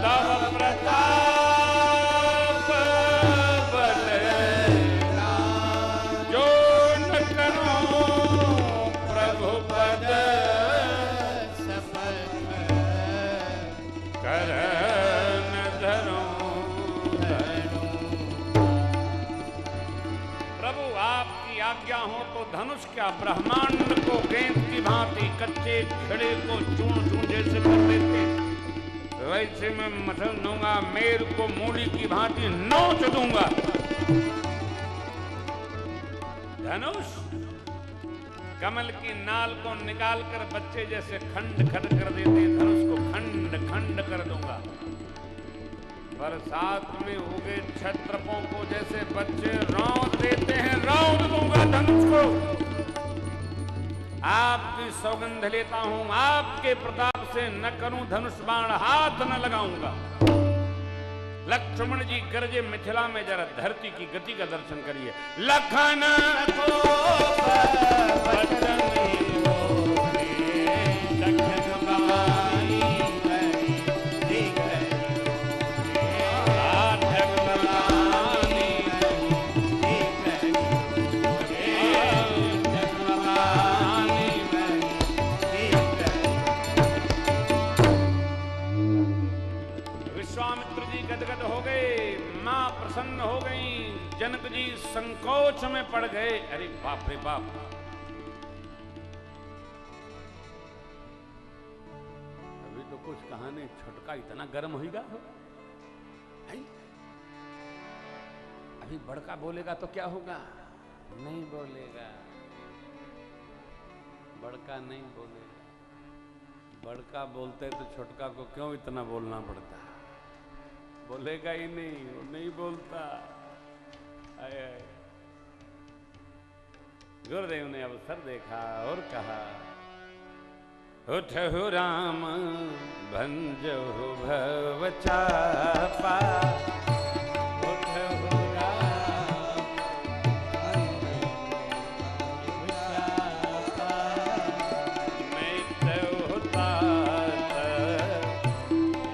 तव प्रताप बल, जो न करो प्रभु पद सफल, करन धरो धरो। प्रभु आपकी आज्ञा हो तो धनुष क्या ब्रह्मांड को गेंद की भांति कच्चे खड़े को चूर्ण चूर्ण जैसे कर देते, वैसे मैं मसल दूंगा, मेर को मूली की भांति नोच दूंगा। धनुष कमल की नाल को निकालकर बच्चे जैसे खंड खंड कर देते, धनुष को खंड खंड कर दूंगा। बरसात में उगे छत्रपों को जैसे बच्चे रौंद देते हैं, रौंद दूंगा धनुष को। आपकी सौगंध लेता हूं, आपके प्रताप से न करूं धनुष बाण, हाथ न लगाऊंगा। लक्ष्मण जी गरजे मिथिला में, जरा धरती की गति का दर्शन करिए। लखन प्रसन्न हो गई, जनक जी संकोच में पड़ गए। अरे बाप रे बाप, अभी तो कुछ कहानी, छुटका इतना गर्म होगा, अभी बड़का बोलेगा तो क्या होगा? नहीं बोलेगा, बड़का नहीं बोलेगा। बड़का बोलते तो छोटका को क्यों इतना बोलना पड़ता? बोलेगा ही नहीं, वो नहीं बोलता। आए आए। गुरुदेव ने अवसर देखा और कहा, उठहु राम भंजहु भव चापा, उठहु राम भंजहु चापा, मैत्रहु तात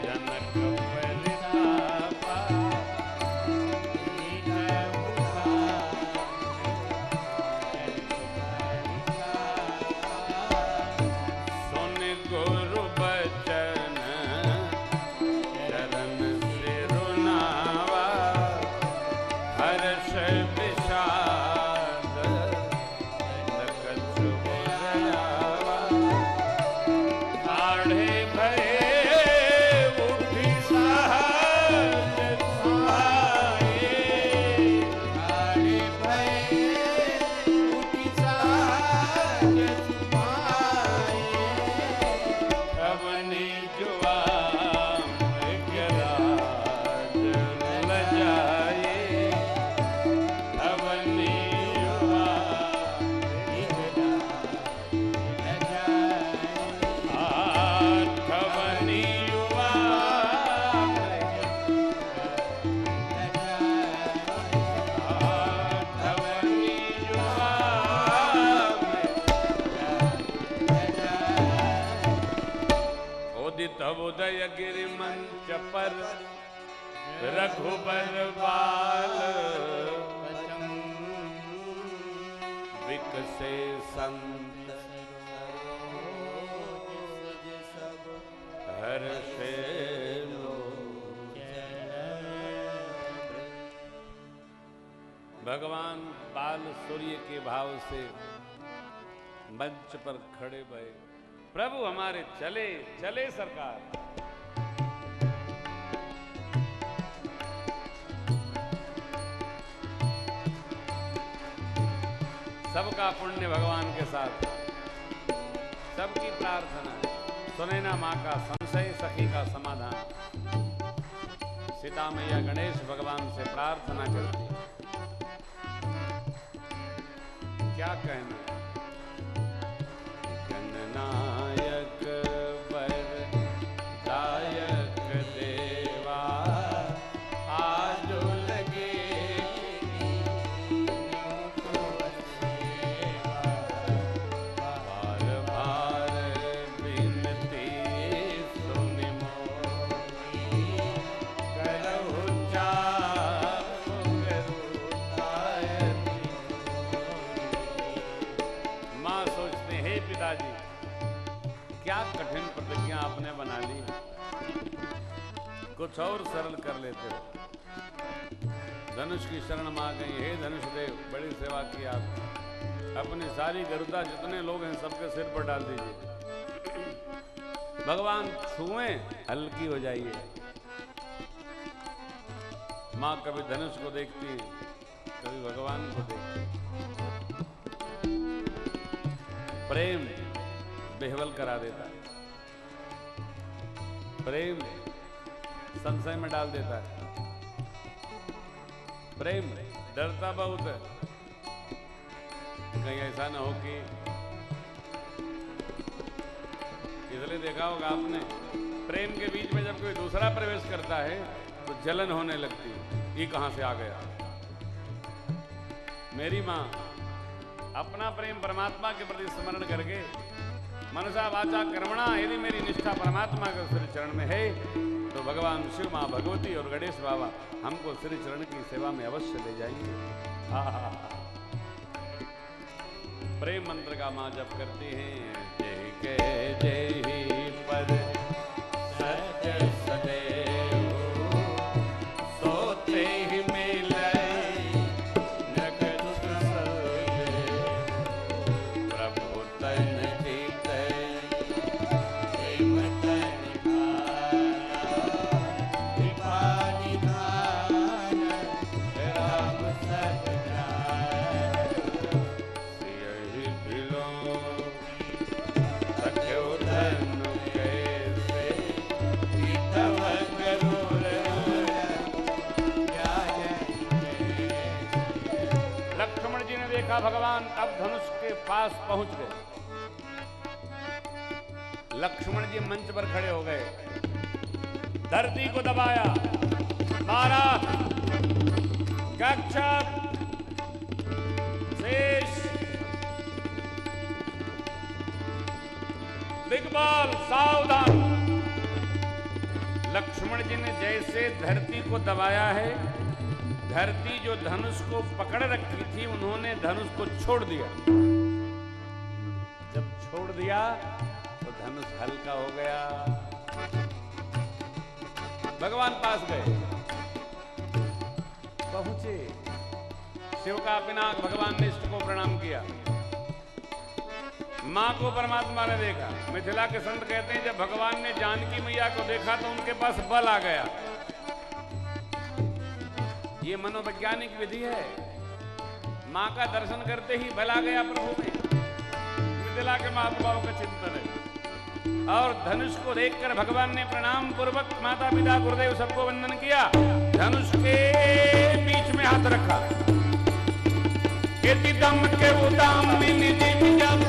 जनक परितापा, सुन गुरु बचन चरण सिरुनावा, हर्ष विषाद कछु बुझावा, आढ़े भये उठी सहज सुहाए, आढ़े भये उठी सहज सुहाए, अवनी जुआ मृगराज लजाए, अवनी जुआ अवनी जुआ अवनी जुआ उदित उदय गिरि मंच पर रघुबर बाल, विकसे संत हर्षे भगवान बाल सूर्य के भाव से मंच पर खड़े भये। प्रभु हमारे चले चले सरकार। सबका पुण्य भगवान के साथ, सबकी प्रार्थना, सुनैना माँ का संशय, सखी का समाधान। सीता मैया गणेश भगवान से प्रार्थना करती, क्या क्या कहना। गणनायक वरदायक देवा आज लगे बार बार बिनती सुन मोरी करहु माँ सोचते हैं, हे पिताजी क्या कठिन प्रतिज्ञा आपने बना ली, कुछ और सरल कर लेते हो। धनुष की शरण मां गई, हे धनुष देव बड़ी सेवा की आप, अपनी सारी गरुदा जितने लोग हैं सबके सिर पर डाल दीजिए, भगवान छुएं हल्की हो जाइए। मां कभी धनुष को देखती है, कभी भगवान को देखती है। प्रेम बेहवल करा देता है, प्रेम संशय में डाल देता है, प्रेम डरता बहुत है, कहीं ऐसा ना हो कि, इसलिए देखा होगा आपने प्रेम के बीच में जब कोई दूसरा प्रवेश करता है तो जलन होने लगती है, ये कहां से आ गया। मेरी मां अपना प्रेम परमात्मा के प्रति स्मरण करके मनसा वाचा कर्मणा यदि मेरी निष्ठा परमात्मा के श्री चरण में है तो भगवान शिव मां भगवती और गणेश बाबा हमको श्री चरण की सेवा में अवश्य ले जाएंगे। प्रेम मंत्र का मां जप करते हैं, जय के जय ही पर सत्य सदैव सोते ही मिले नगद सदैव प्रभु तन जीत प्रेम तन कृपा निधान राम सतनाम सियहि भिलो सख्यो धनु कैसे तव गरुड़ लक्ष्मण जी ने देखा भगवान अब धनुष के पास पहुंच गए। लक्ष्मण जी मंच पर खड़े हो गए, धरती को दबाया, मारा, कच्छप, शेष, दिग्बाल सावधान। लक्ष्मण जी ने जैसे धरती को दबाया है, धरती जो धनुष को पकड़ रखी थी उन्होंने धनुष को छोड़ दिया। जब छोड़ दिया तो धनुष हल्का हो गया। भगवान पास गए, पहुंचे, शिव का पिनाक भगवान ने इष्ट को प्रणाम किया। मां को परमात्मा ने देखा। मिथिला के संत कहते हैं जब भगवान ने जानकी मैया को देखा तो उनके पास बल आ गया। ये मनोवैज्ञानिक विधि है, मां का दर्शन करते ही बल आ गया प्रभु में। मिथिला के महानुभावों का चिंतन है। और धनुष को देखकर भगवान ने प्रणाम पूर्वक माता पिता गुरुदेव सबको वंदन किया। धनुष के बीच में हाथ रखा, दम के उदाम में निधि जब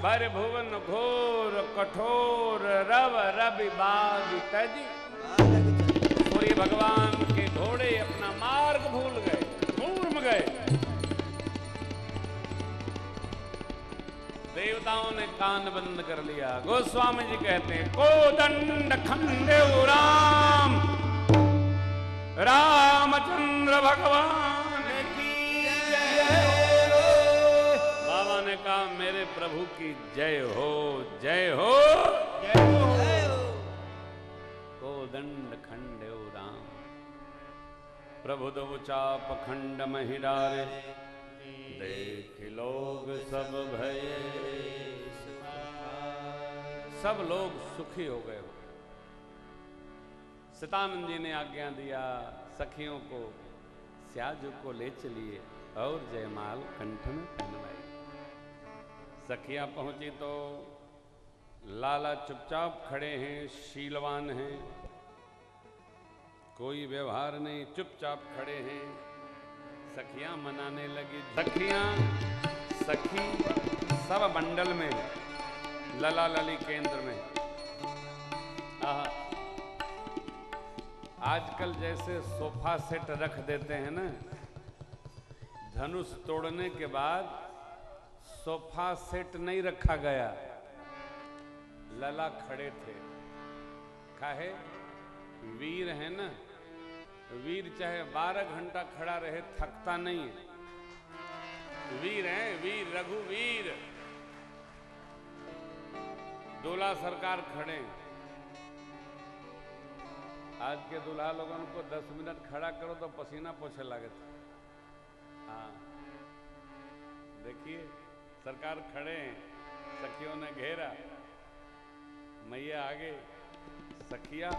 भर भुवन घोर कठोर रव रवि बाग तजी। सूर्य भगवान के घोड़े अपना मार्ग भूल गए, घूम गए। देवताओं ने कान बंद कर लिया। गोस्वामी जी कहते हैं कोदंड खंडेव राम रामचंद्र भगवान की जय। बाबा ने कहा मेरे प्रभु की जय हो, जय हो, जय हो। कोदंड खंडेव राम प्रभु दो चाप खंड महिडारे, देख लोग सब भये, सब लोग सुखी हो गए। सतानंद जी ने आज्ञा दिया सखियों को स्याजू को ले चलिए और जयमाल कंठ में पहनवाई। सखियां पहुंची तो लाला चुपचाप खड़े हैं, शीलवान हैं, कोई व्यवहार नहीं, चुपचाप खड़े हैं। सखियां मनाने लगी। सखी सब मंडल में, लला लली केंद्र में। आजकल जैसे सोफा सेट रख देते हैं ना, धनुष तोड़ने के बाद सोफा सेट नहीं रखा गया, लला खड़े थे। काहे? वीर है ना, वीर चाहे 12 घंटा खड़ा रहे थकता नहीं है। वीर है, वीर रघुवीर। दूल्हा सरकार खड़े। आज के दूल्हा लोगों को 10 मिनट खड़ा करो तो पसीना पोछे लगे। हाँ देखिए सरकार खड़े हैं, सखियों ने घेरा, मैया आगे, सखिया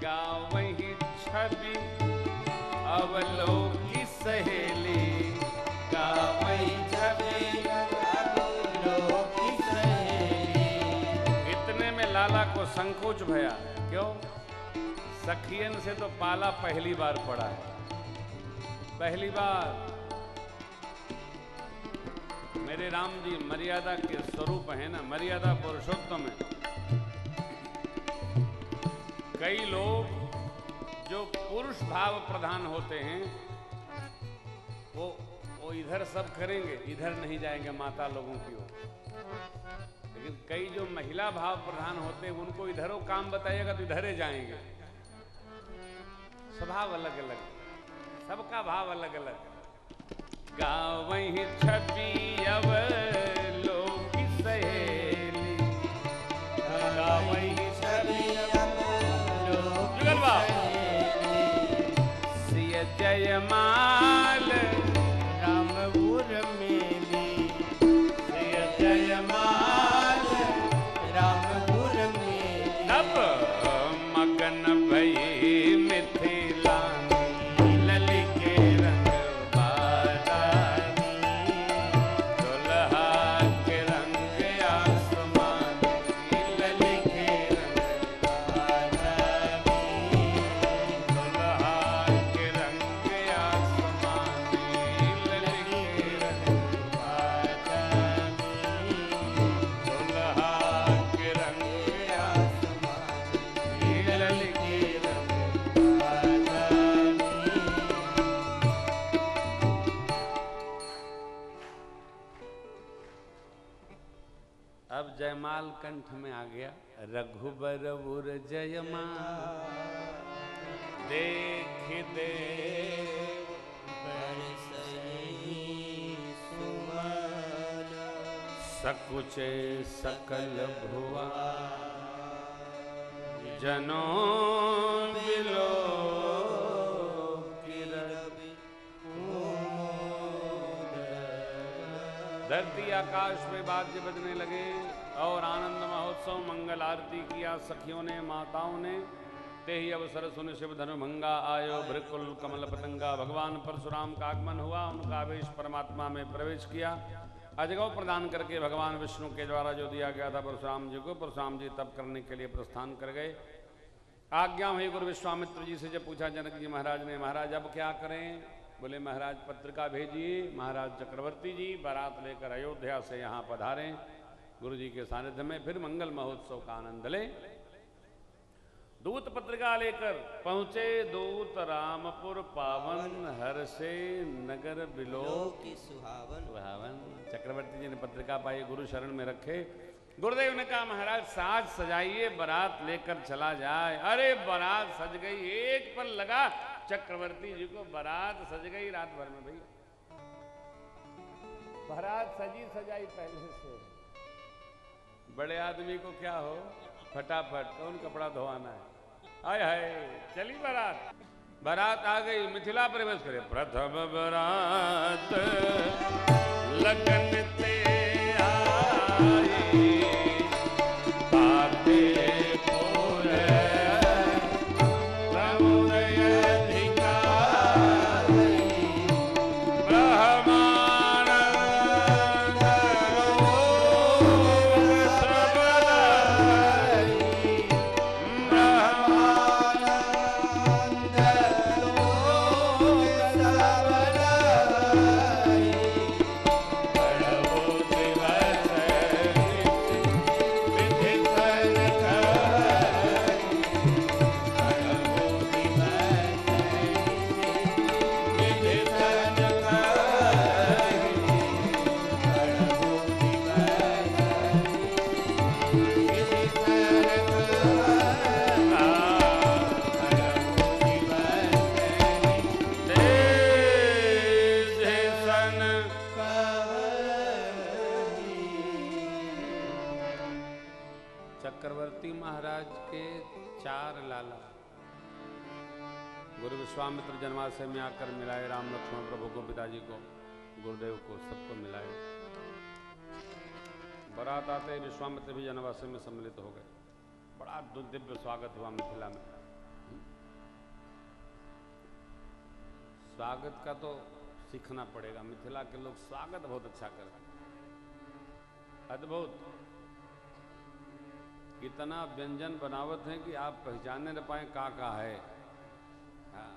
गावही छवि अवलोकी सहेली, गावही छवि अवलोकी सहेली। इतने में लाला को संकोच भया। क्यों? सखियन से तो पाला पहली बार पड़ा है, पहली बार। मेरे राम जी मर्यादा के स्वरूप है ना, मर्यादा पुरुषोत्तम है। कई लोग जो पुरुष भाव प्रधान होते हैं वो इधर सब करेंगे, इधर नहीं जाएंगे माता लोगों की ओर। लेकिन कई जो महिला भाव प्रधान होते हैं उनको इधरों काम बताइएगा तो इधरे जाएंगे। स्वभाव अलग अलग, सबका भाव अलग अलग। गावही छवि अवलोकी सहेली, गावही छवि अवलोकी सहेली, सिय जयमाल राम उर्मिली, सिय जयमाल राम उर्मिली। तब मगन भई मिथिला लली के रंग बारानी, दुल्हा के रंग आसमानी, लली के रंग बारानी, दुल्हा के रंग आसमानी, लली के रंग बारानी, दुल्हा के रंग आसमानी, लली के रंग बारानी। अब जयमाल कंठ में आ गया। रघुबर उर जयमाल देख दे सकुचे सकल भुआ, जनों बिलो धरती आकाश में वाद्य बजने लगे और आनंद महोत्सव मंगल आरती किया सखियों ने, माताओं ने। ते ही अवसर सुन शिव धनुभंगा आयो भृकुल कमल पतंगा। भगवान परशुराम का आगमन हुआ, उनका आवेश परमात्मा में प्रवेश किया। अजगव प्रदान करके भगवान विष्णु के द्वारा जो दिया गया था परशुराम जी को, परशुराम जी तप करने के लिए प्रस्थान कर गए। आज्ञा हुई गुरु विश्वामित्र जी से। जब पूछा जनक जी महाराज ने, महाराज अब क्या करें? बोले महाराज पत्रिका भेजिए, महाराज चक्रवर्ती जी बारात लेकर अयोध्या से यहाँ पधारें, गुरु जी के सानिध्य में फिर मंगल महोत्सव का आनंद लें। दूत पत्रिका लेकर पहुंचे दूत रामपुर पावन, हर से नगर बिलो की सुहावन। सुहावन। चक्रवर्ती जी ने पत्रिका पाई, गुरु शरण में रखे। गुरुदेव ने कहा महाराज साज सजाइए, बारात लेकर चला जाए। अरे बारात सज गई, एक पल लगा चक्रवर्ती जी को, बारात सज गई रात भर में। भैया बारात सजी सजाई पहले से। बड़े आदमी को क्या हो, फटाफट कौन कपड़ा धोआना है। हाय हाय चली बारात। बारात आ गई, मिथिला प्रवेश करे। प्रथम बारात लगन ते आई, पापे पूरे समुदय अधिकारी, ब्रह्मानंद रोग सबलाई, चक्रवर्ती महाराज के 4 लाला गुरु विश्वामित्र जनवासे में आकर मिलाए। राम लक्ष्मण प्रभु को, पिताजी को, गुरुदेव को, सबको मिलाए। बारात आते विश्वामित्र भी जनवासे में सम्मिलित हो गए। बड़ा दिव्य स्वागत हुआ मिथिला में। स्वागत का तो सीखना पड़ेगा। मिथिला के लोग स्वागत बहुत अच्छा करते, अद्भुत। इतना व्यंजन बनावत है कि आप पहचानने न पाए का है। हाँ,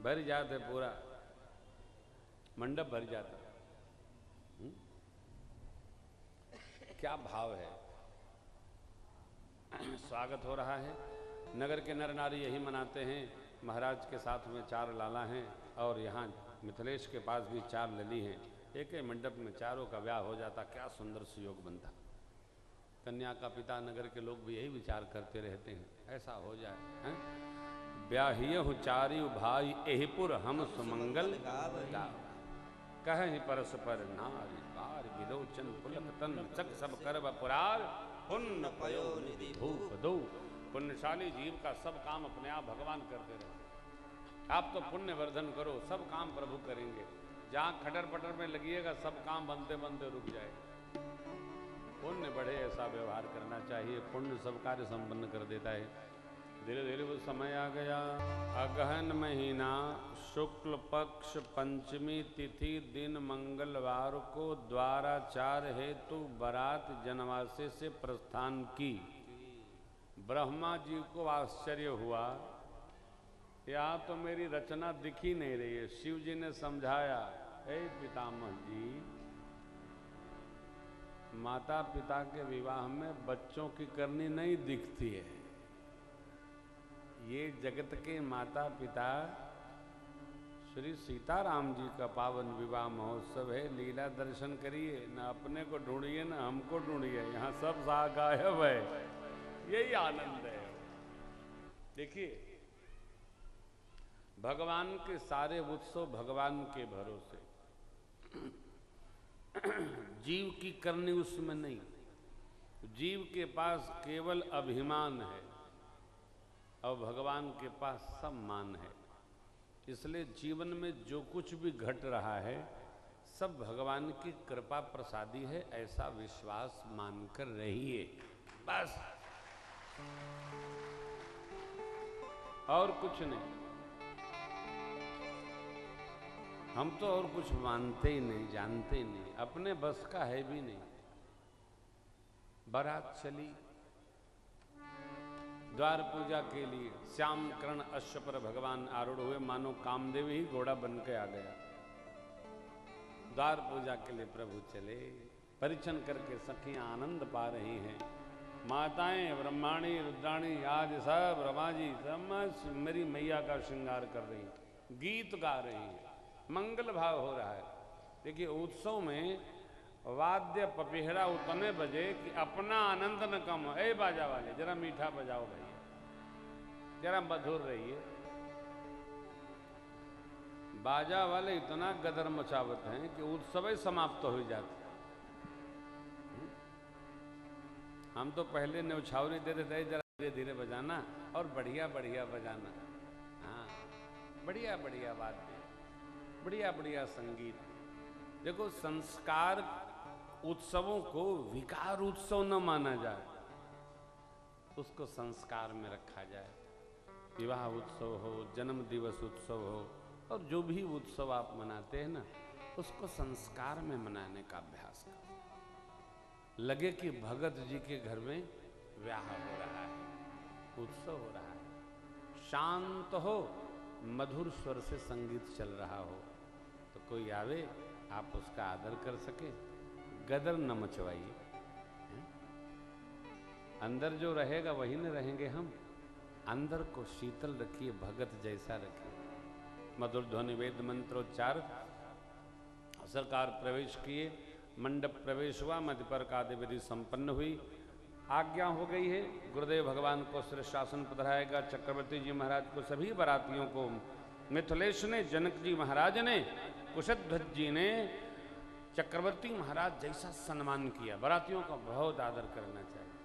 भर जाते, पूरा मंडप भर जाता। क्या भाव है। स्वागत हो रहा है। नगर के नर नारी यही मनाते हैं। महाराज के साथ में 4 लाला हैं और यहाँ मिथिलेश के पास भी 4 लली हैं। एक ही मंडप में चारों का ब्याह हो जाता। क्या सुंदर सुयोग बनता। कन्या का पिता, नगर के लोग भी यही विचार करते रहते हैं, ऐसा हो जाए। हैं? ब्याहियहु चारियु भाई, एहिपुर हम सुमंगल गावै। कहि परस्पर नारी पार, विलोचन पुलक तन चक सब करब पुरार, पुण्य पयो निधि भूप दो। पुण्यशाली जीव का सब काम अपने आप भगवान करते रहते। आप तो पुण्य वर्धन करो, सब काम प्रभु करेंगे। जहाँ खटर पटर में लगिएगा, सब काम बनते बनते रुक जाएगा। पुण्य बढ़े, ऐसा व्यवहार करना चाहिए। पुण्य सब कार्य संपन्न कर देता है। धीरे धीरे वो समय आ गया। अगहन महीना शुक्ल पक्ष पंचमी तिथि दिन मंगलवार को द्वाराचार हेतु बारात जनवासे से प्रस्थान की। ब्रह्मा जी को आश्चर्य हुआ, यहाँ तो मेरी रचना दिख ही नहीं रही है। शिव जी ने समझाया, हे पितामह जी, माता पिता के विवाह में बच्चों की करनी नहीं दिखती है। ये जगत के माता पिता श्री सीताराम जी का पावन विवाह महोत्सव है। लीला दर्शन करिए, न अपने को ढूंढिए न हमको ढूंढिए, यहाँ सब सा गायब है। यही आनंद है। देखिए, भगवान के सारे उत्सव भगवान के भरोसे। जीव की करनी उसमें नहीं। जीव के पास केवल अभिमान है और भगवान के पास सम्मान है। इसलिए जीवन में जो कुछ भी घट रहा है सब भगवान की कृपा प्रसादी है, ऐसा विश्वास मानकर रहिए बस, और कुछ नहीं। हम तो और कुछ मानते ही नहीं, जानते ही नहीं, अपने बस का है भी नहीं। बारात चली द्वार पूजा के लिए। श्याम कर्ण अश्व पर भगवान आरूढ़ हुए, मानो कामदेव ही घोड़ा बन के आ गया। द्वार पूजा के लिए प्रभु चले। परिछन करके सखियां आनंद पा रही हैं। माताएं ब्रह्माणी रुद्राणी आज सब रमा जी सब मेरी मैया का श्रृंगार कर रही हैं, गीत गा रही हैं, मंगल भाव हो रहा है। देखिए उत्सव में वाद्य पपीहरा उतने बजे कि अपना आनंद न कम हो। ए बाजा वाले जरा मीठा बजाओ भैया, जरा मधुर रहिए। बाजा वाले इतना गदर मचावत हैं कि उत्सव ही समाप्त हो जाते। हम तो पहले न्यौछावरी दे देते जरा धीरे धीरे बजाना और बढ़िया बढ़िया बजाना। हाँ, बढ़िया बढ़िया वाद्य, बढ़िया बढ़िया संगीत। देखो संस्कार उत्सवों को विकार उत्सव न माना जाए, उसको संस्कार में रखा जाए। विवाह उत्सव हो, जन्म दिवस उत्सव हो, और जो भी उत्सव आप मनाते हैं ना, उसको संस्कार में मनाने का अभ्यास करो। लगे कि भगत जी के घर में ब्याह हो रहा है, उत्सव हो रहा है, शांत हो, मधुर स्वर से संगीत चल रहा हो, तो कोई आवे आप उसका आदर कर सके, गदर न मचवाइए। अंदर जो रहेगा वही न रहेंगे हम। अंदर को शीतल रखिए, भगत जैसा रखिए। मधुर ध्वनि वेद मंत्रोच्चार, सरकार प्रवेश किए, मंडप प्रवेश हुआ, मध्य पर आदि विधि संपन्न हुई, आज्ञा हो गई है। गुरुदेव भगवान को शीर्षासन पधराएगा। चक्रवर्ती जी महाराज को, सभी बारातियों को मिथिलेश ने, जनक जी महाराज ने, कुशध्वज जी ने चक्रवर्ती महाराज जैसा सम्मान किया। बारातियों का बहुत आदर करना चाहिए,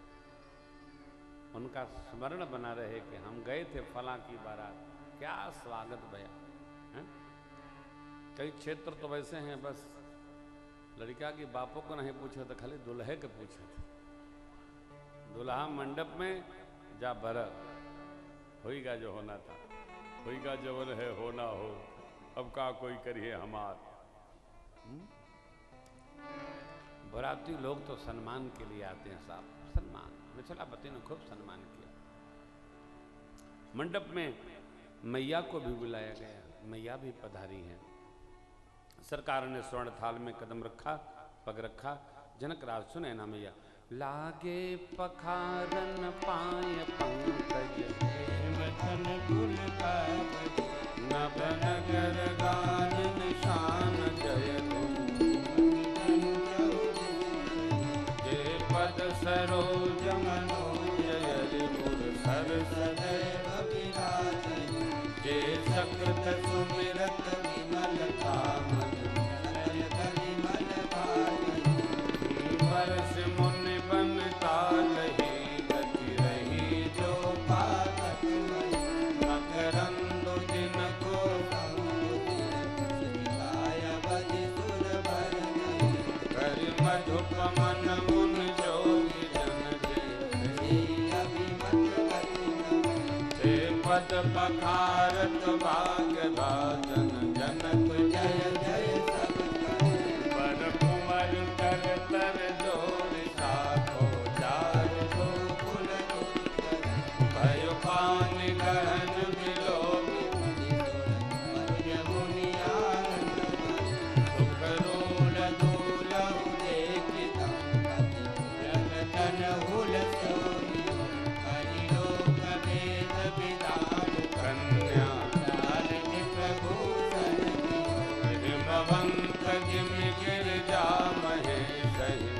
उनका स्मरण बना रहे कि हम गए थे फला की बारात, क्या स्वागत भया। कई क्षेत्र तो वैसे हैं बस लड़का की बापों को नहीं पूछे तो खाली दुल्हे के पूछे थे। दुल्हा मंडप में जा भर होईगा जो होना था, होईगा जवन है होना हो, अब का कोई करिए हमार। बराती लोग तो सम्मान के लिए आते हैं साहब, सम्मान। मिथिलापति ने खूब सम्मान किया। मंडप में मैया को भी बुलाया गया, मैया भी पधारी हैं। सरकार ने स्वर्ण थाल में कदम रखा, पग रखा। जनक राज सुने ना मैया। लागे पखारन पाय पंकज वचन गुल का नभ नगर गान निशान जय जे पद सरोज मनोजय मुर सर सदैव विराज जे सकृत सुमिरत विमलता वर्ष मुनि बन ताल ही गति रही जो पागत मकरंदु दिन को कर मधुप मन मुन जोगी जन जे पद पखारत भाग भाजन जनक जय जय सब पर कुंवर कर तर जोर साखो चार गोकुल भयो पान गहन बिलो सुख रोल दूलहु देख जन तन हुल सोई हरिलोक वेद विधान कन्या हिमवंत जिम गिरजा महेश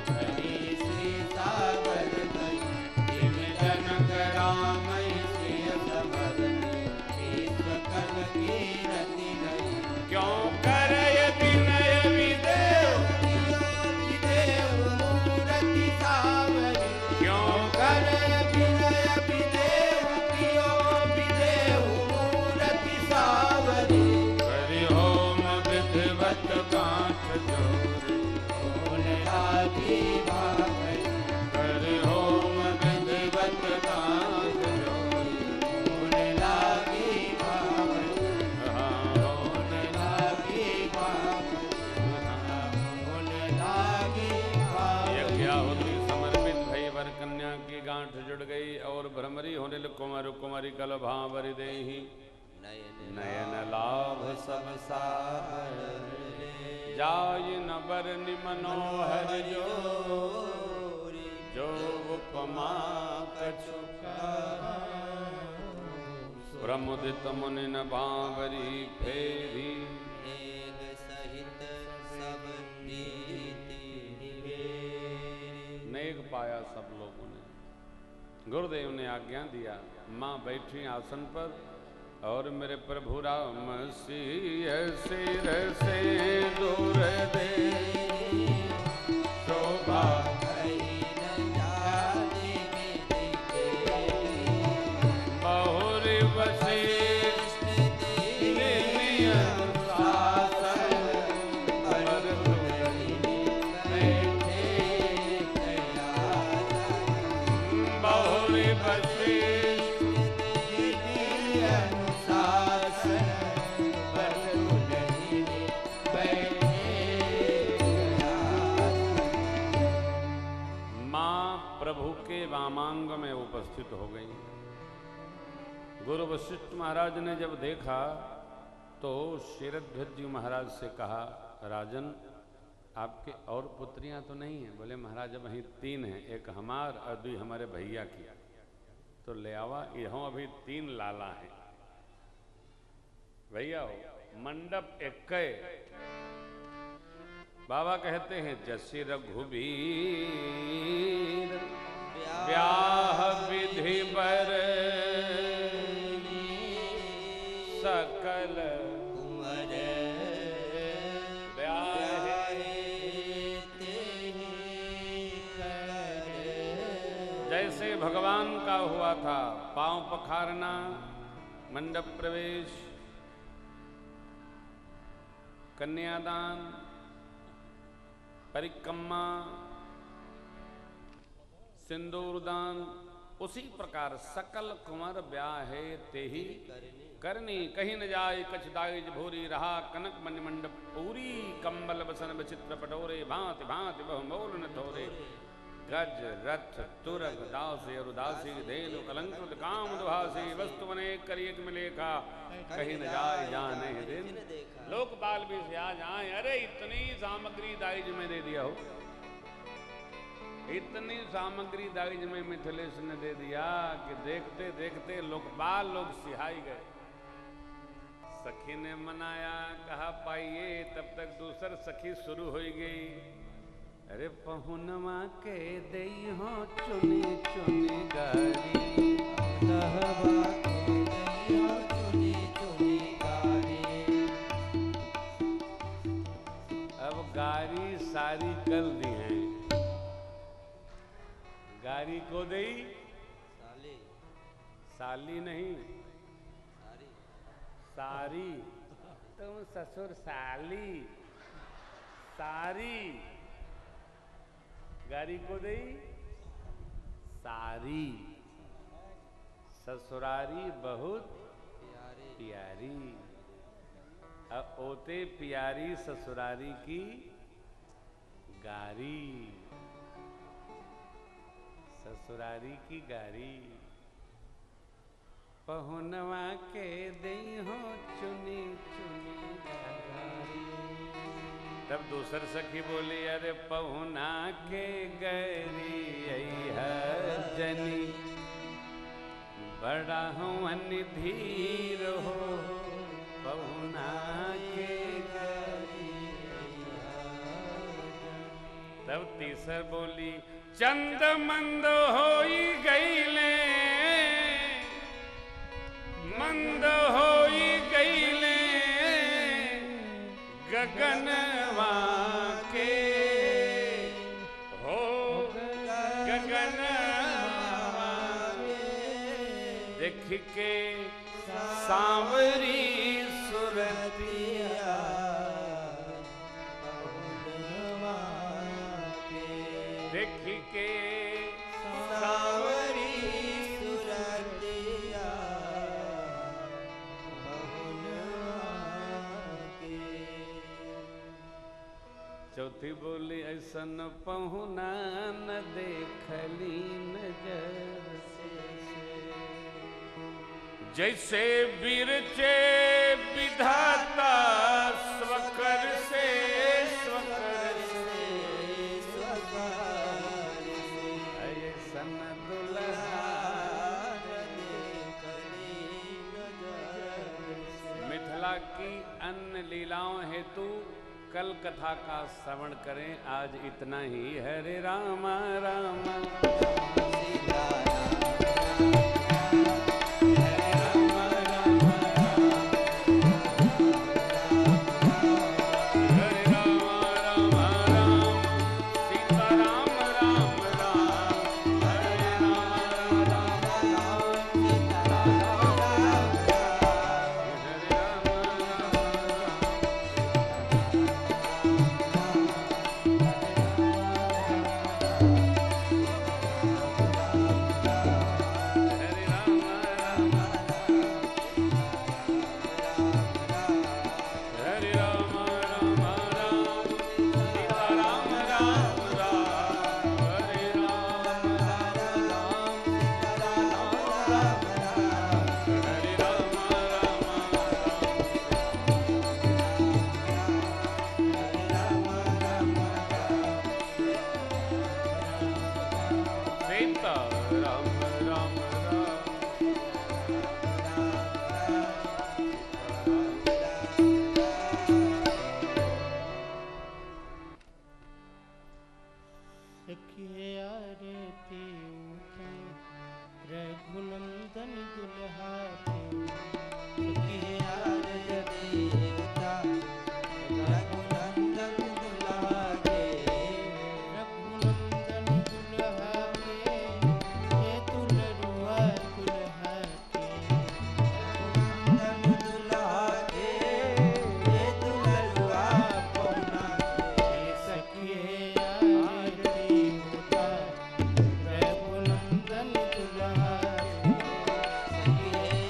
हरि श्री सागर जिम जनक राम सिय समरनी विश्व कल कीरति नहीं क्यों करय विनय विदेव विदेव मूरति सावरी क्यों करय विनय विदेव कियो विदेव मूरति सावरी करि होम विधिवत कांठ जोरी बोले आदि भावई करि होम विधिवत कांठ जोरी बोले लागी भावई बोले लागी भावई बोले लागी भावई। यज्ञाहुति समर्पित भई वर कन्या की गांठ जुड़ गई और भ्रमरी होने कुंवर कुंवरी कल भांवरी देहि नयन लाभ सब सार जाय न बर निमनोहर जो उपमा कछु प्रमुदित मुनि न बावरी फेरी नेक पाया सब लोगों ने। गुरुदेव ने आज्ञा दिया, माँ बैठी आसन पर और मेरे प्रभु राम सिर से दूर दे शोभा बहुरी वशिष्ठ वामांग में उपस्थित हो गई। गुरु वशिष्ठ महाराज ने जब देखा तो शेरध्वज जी महाराज से कहा, राजन आपके और पुत्रियां तो नहीं हैं? बोले महाराज अब वहीं 3 हैं, एक हमार और 2 हमारे भैया की। तो ले आवा, यहाँ अभी 3 लाला हैं भैया हो। मंडप एक बाबा कहते हैं जसी रघुबीर ब्याह विधि बर सकल कुंवर जैसे भगवान का हुआ था पांव पखारना, मंडप प्रवेश, कन्यादान, परिक्रमा, सिंदूरदान, उसी प्रकार सकल कुंवर ब्याहे तेहि करनी। कहीं न जाए कछ दाइज भूरी रहा कनक मन मंडप पूरी। कंबल बसन विचित्र पटोरे भांति भांति बहु मोल न थोरे। गज रथ तुरग दासी और दासी धेनु कलंकृत काम दुहासी। वस्तु बने करिए मिलेखा कहीं न जाए जाने दिन। लोकपाल भी से आ जाए, अरे इतनी सामग्री दाइज में दे दिया हो, इतनी सामग्री दाइज में मिथिलेश ने दे दिया कि देखते देखते लोकपाल लोग सिहाई गए। सखी ने मनाया, कहा पाइए, तब तक दूसर सखी शुरू हो गई। अरे पहुनवा के दई हो चुनी चुनी गारी, कहवा के दई हो चुनी चुनी गारी। अब गारी सारी कर दी है, गारी को दई साली, साली नहीं सारी। तुम ससुर साली सारी, गारी को दई सारी। ससुरारी बहुत प्यारी, अब ओते प्यारी ससुरारी की गारी, ससुरारी की गारी। पहुनवा के दई हो चुनी चुनी गारी। तब दूसर सखी बोली, अरे पहुना के गरी जनी, बड़ा हूँ धीर हो पहुना के गरी। तब तीसर बोली, चंद मंद होई गईले, मंद होई गईले गगनवा के हो गगनवा के। देख के सांवरी सुरतिया देख के सांवरी सुरतिया चौथी बोली, ऐसन पहुना न देखली नजर से, जैसे बिरचे विधाता स्वकर से स्वकर से। ऐसन सदा की अन्य लीलाओं हेतु कल कथा का श्रवण करें। आज इतना ही। हरे राम राम सीता रघुनंदन दुल्हा रघुनंदन दुल्हा के रघुनंदन दुल्हा के ये दुल्हरुआ दुल्हा के रघुनंदन दुल्हा के ये दुल्हरुआ पौना के सखिए आरती उतार रघुनंदन दुल्हा के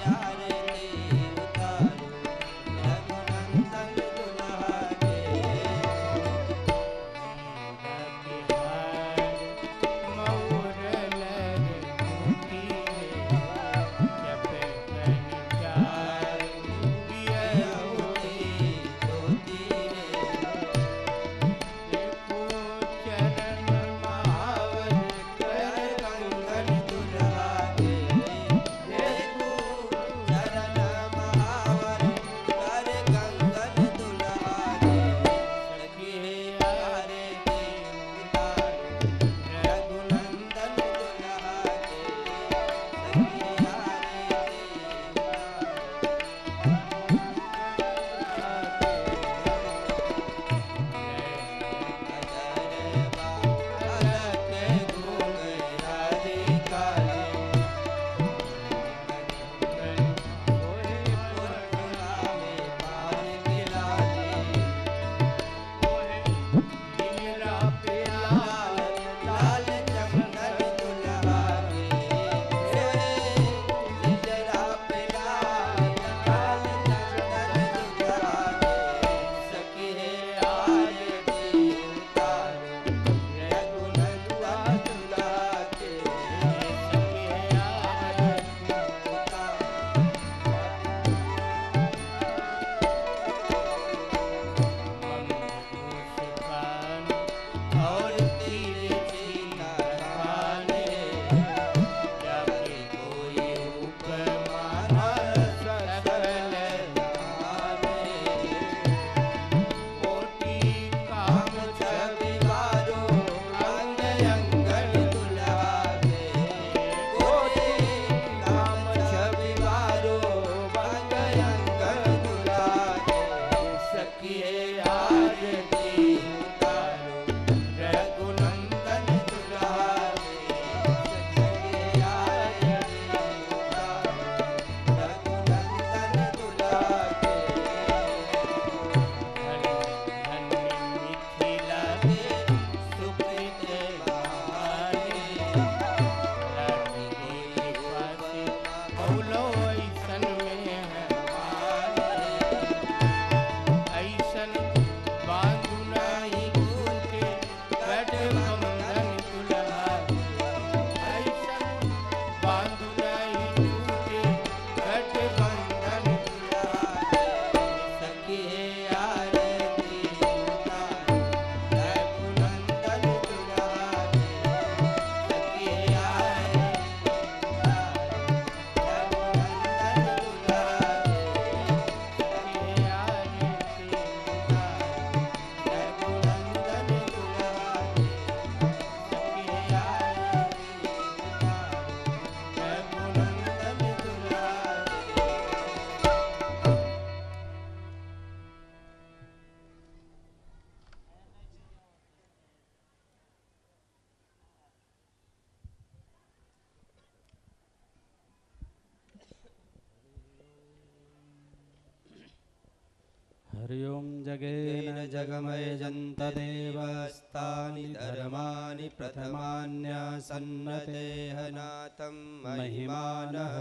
हरि ओं जगेन जगमयजन्त देवस्तानि धर्माणि प्रथमान्यासन्नतेहनातं महिमानः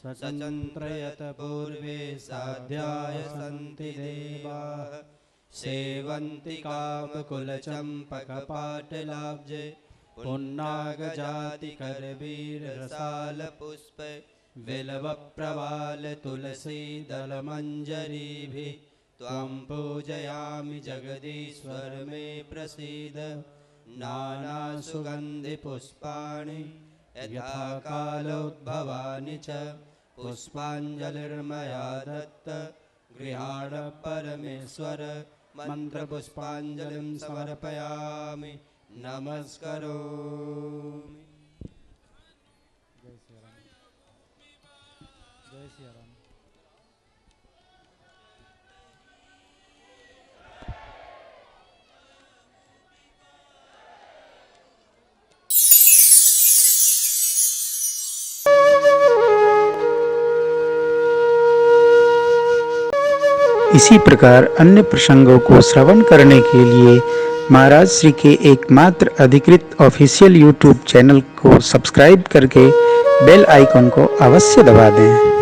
सचन्त्रयत पूर्वे साध्याय सन्ति देवाः सेवन्ति कामकुलचम्पकपाटलाब्जे पुन्नागजातिकरवीररसालपुष्पे बिल्वप्रवालतुलसीदलमञ्जरीभिः त्वां पूजयामि जगदीश्वर मे प्रसीद। नानासुगन्धिपुष्पाणि यथा कालोद्भवानि च पुष्पाञ्जलिर्मया दत्त गृहाण परमेश्वर। मन्त्रपुष्पाञ्जलिं समर्पयामि नमस्करोमि। जय श्री राम। जय श्री राम। इसी प्रकार अन्य प्रसंगों को श्रवण करने के लिए महाराज श्री के एकमात्र अधिकृत ऑफिशियल यूट्यूब चैनल को सब्सक्राइब करके बेल आइकन को अवश्य दबा दें।